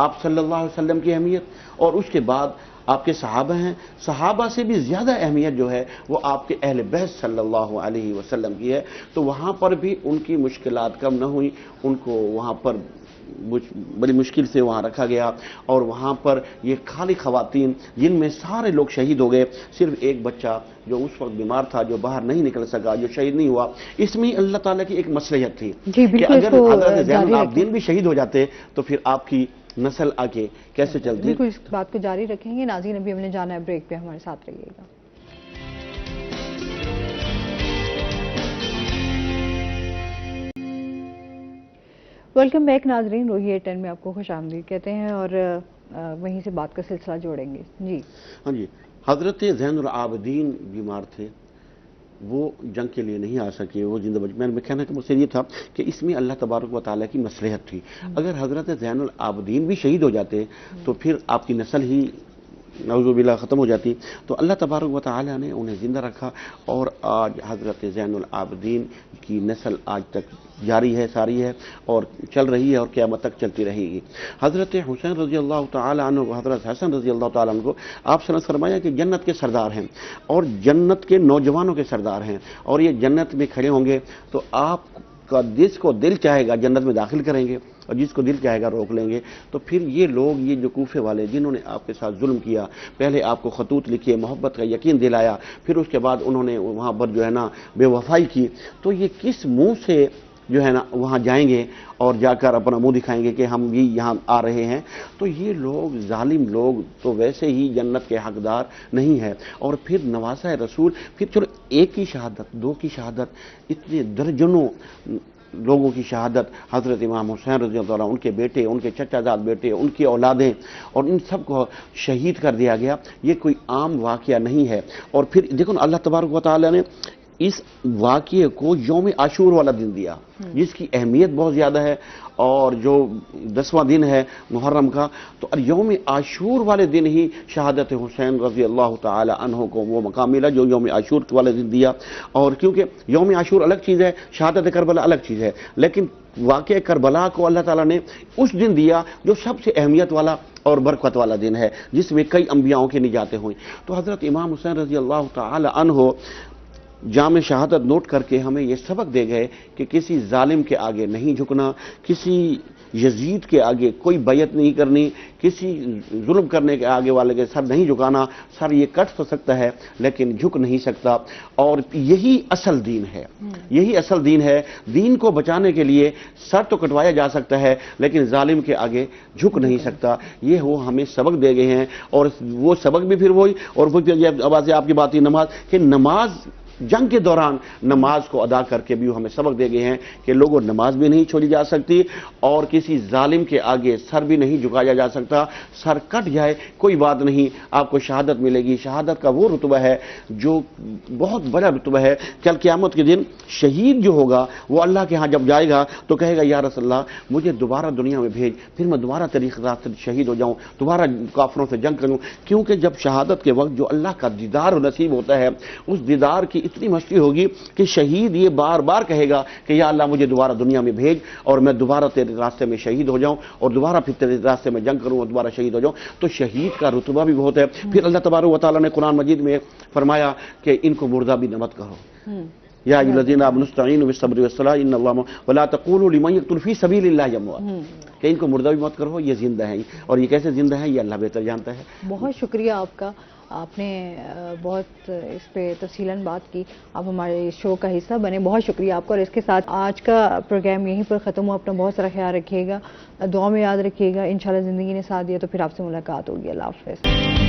آپ صلی اللہ علیہ وسلم کی اہمیت، اور اس کے بعد آپ کے صحابہ ہیں، صحابہ سے بھی زیادہ اہمیت جو ہے وہ آپ کے اہل بیت صلی اللہ علیہ وسلم کی ہے. تو وہاں پر بھی ان کی مشکلات کم نہ ہوئی، ان کو وہاں پر بڑی مشکل سے وہاں رکھا گیا، اور وہاں پر یہ خالی خواتین جن میں سارے لوگ شہید ہو گئے، صرف ایک بچہ جو اس وقت بیمار تھا، جو باہر نہیں نکل سکا، جو شہید نہیں ہوا. اس میں اللہ تعالیٰ کی ایک مصلحت تھی جی کہ بالکل، اگر حضرت زین العابدین بھی شہید ہو جاتے تو پھر آپ کی نسل آگے کیسے چلتی. بالکل اس بات کو جاری رکھیں گے. ناظرین ابھی ہم نے جانا ہے بریک پہ، ہمارے ساتھ رہیے گا. ویلکم بیک ناظرین، روہی 10 میں آپ کو خوش آمدید کہتے ہیں، اور وہیں سے بات کا سلسلہ جوڑیں گے. جی ہاں جی، حضرت زین العابدین بیمار تھے، وہ جنگ کے لیے نہیں آ سکے، وہ زندہ بچ. میں کہنا کہ مجھ سے یہ تھا کہ اس میں اللہ تبارک و تعالیٰ کی مصلحت تھی. اگر حضرت زین العابدین بھی شہید ہو جاتے تو پھر آپ کی نسل ہی نعوذ باللہ ختم ہو جاتی. تو اللہ تبارک و تعالیٰ نے انہیں زندہ رکھا، اور آج حضرت زین العابدین کی نسل آج تک جاری ہے، ساری ہے، اور چل رہی ہے، اور قیامت تک چلتی رہے گی. حضرت حسین رضی اللہ تعالیٰ عنہ، حضرت حسن رضی اللہ تعالیٰ عنہ کو آپ صلی اللہ علیہ وسلم فرمایا کہ جنت کے سردار ہیں، اور جنت کے نوجوانوں کے سردار ہیں، اور یہ جنت میں کھڑے ہوں گے تو آپ کا جس کو دل چاہے گا جنت میں داخل کریں گے، اور جس کو دل چاہے گا روک لیں گے. تو پھر یہ لوگ، یہ جو کوفے والے جنہوں نے آپ کے ساتھ ظلم کیا، پہلے آپ کو خطوط لکھے، محبت کا یقین دلایا، پھر اس کے بعد انہوں نے وہاں پر جو ہے نا بے وفائی کی، تو یہ کس منہ سے جو ہے نا وہاں جائیں گے اور جا کر اپنا منہ دکھائیں گے کہ ہم بھی یہاں آ رہے ہیں. تو یہ لوگ، ظالم لوگ تو ویسے ہی جنت کے حقدار نہیں ہے. اور پھر نواسہ رسول، پھر چلو ایک کی شہادت، دو کی شہادت، اتنے درجنوں لوگوں کی شہادت، حضرت امام حسین رضی اللہ عنہ، ان کے بیٹے، ان کے چچا زاد بیٹے، ان کی اولادیں، اور ان سب کو شہید کر دیا گیا. یہ کوئی عام واقعہ نہیں ہے. اور پھر دیکھو نا، اللہ تبارک و تعالیٰ نے اس واقعے کو یوم عاشور والا دن دیا، جس کی اہمیت بہت زیادہ ہے، اور جو 10واں دن ہے محرم کا. تو یوم عاشور والے دن ہی شہادت حسین رضی اللہ تعالی عنہ کو وہ مقام ملا جو یوم عاشور والے دن دیا. اور کیونکہ یوم عاشور الگ چیز ہے، شہادت کربلا الگ چیز ہے، لیکن واقعہ کربلا کو اللہ تعالیٰ نے اس دن دیا جو سب سے اہمیت والا اور برکت والا دن ہے، جس میں کئی انبیاءوں کی نجاتیں ہوئیں. تو حضرت امام حسین رضی اللہ تعالی عنہ جامع شہادت نوٹ کر کے ہمیں یہ سبق دے گئے کہ کسی ظالم کے آگے نہیں جھکنا، کسی یزید کے آگے کوئی بیعت نہیں کرنی، کسی ظلم کرنے کے آگے والے کے سر نہیں جھکانا. سر یہ کٹ تو سکتا ہے لیکن جھک نہیں سکتا، اور یہی اصل دین ہے. یہی اصل دین ہے. دین کو بچانے کے لیے سر تو کٹوایا جا سکتا ہے لیکن ظالم کے آگے جھک نہیں سکتا. یہ وہ ہمیں سبق دے گئے ہیں، اور وہ سبق بھی پھر وہی. اور آواز آپ کی بات ہے نماز، کہ نماز جنگ کے دوران نماز کو ادا کر کے بھی ہمیں سبق دے گئے ہیں کہ لوگوں نماز بھی نہیں چھوڑی جا سکتی، اور کسی ظالم کے آگے سر بھی نہیں جھکایا جا سکتا. سر کٹ جائے کوئی بات نہیں، آپ کو شہادت ملے گی. شہادت کا وہ رتبہ ہے جو بہت بڑا رتبہ ہے. کل قیامت کے دن شہید جو ہوگا وہ اللہ کے ہاں جب جائے گا تو کہے گا یا رسول اللہ مجھے دوبارہ دنیا میں بھیج، پھر میں دوبارہ طریق راست سے شہید ہو جاؤں، دوبارہ کافروں سے جنگ کروں. کیونکہ جب شہادت کے وقت جو اللہ کا دیدار نصیب ہوتا ہے، اس دیدار کی اتنی مشتی ہوگی کہ شہید یہ بار بار کہے گا کہ یا اللہ مجھے دوبارہ دنیا میں بھیج، اور میں دوبارہ تیرے راستے میں شہید ہو جاؤں، اور دوبارہ پھر تیرے راستے میں جنگ کروں اور دوبارہ شہید ہو جاؤں. تو شہید کا رتبہ بھی بہت ہے. پھر اللہ تبارک و تعالیٰ نے قرآن مجید میں فرمایا کہ ان کو مردہ بھی نہ مت کہو. یا ایھا الذین آمنوا استعینوا بالصبر والصلاۃ ان اللہ ولا تقولوا لمن یقتل فی سبیل اللہ اموات، کہ ان کو مردہ بھی مت کرو، یہ زندہ ہیں. اور یہ کیسے زندہ ہیں یہ اللہ بہتر جانتا ہے. بہت شکریہ آپ کا، آپ نے بہت اس پہ تفصیلاً بات کی. آپ ہمارے شو کا حصہ بنے، بہت شکریہ آپ کا. اور اس کے ساتھ آج کا پروگرام یہیں پر ختم ہوا. اپنا بہت سارا خیال رکھیے گا، دعا میں یاد رکھیے گا. انشاءاللہ زندگی نے ساتھ دیا تو پھر آپ سے ملاقات ہوگی. اللہ حافظ.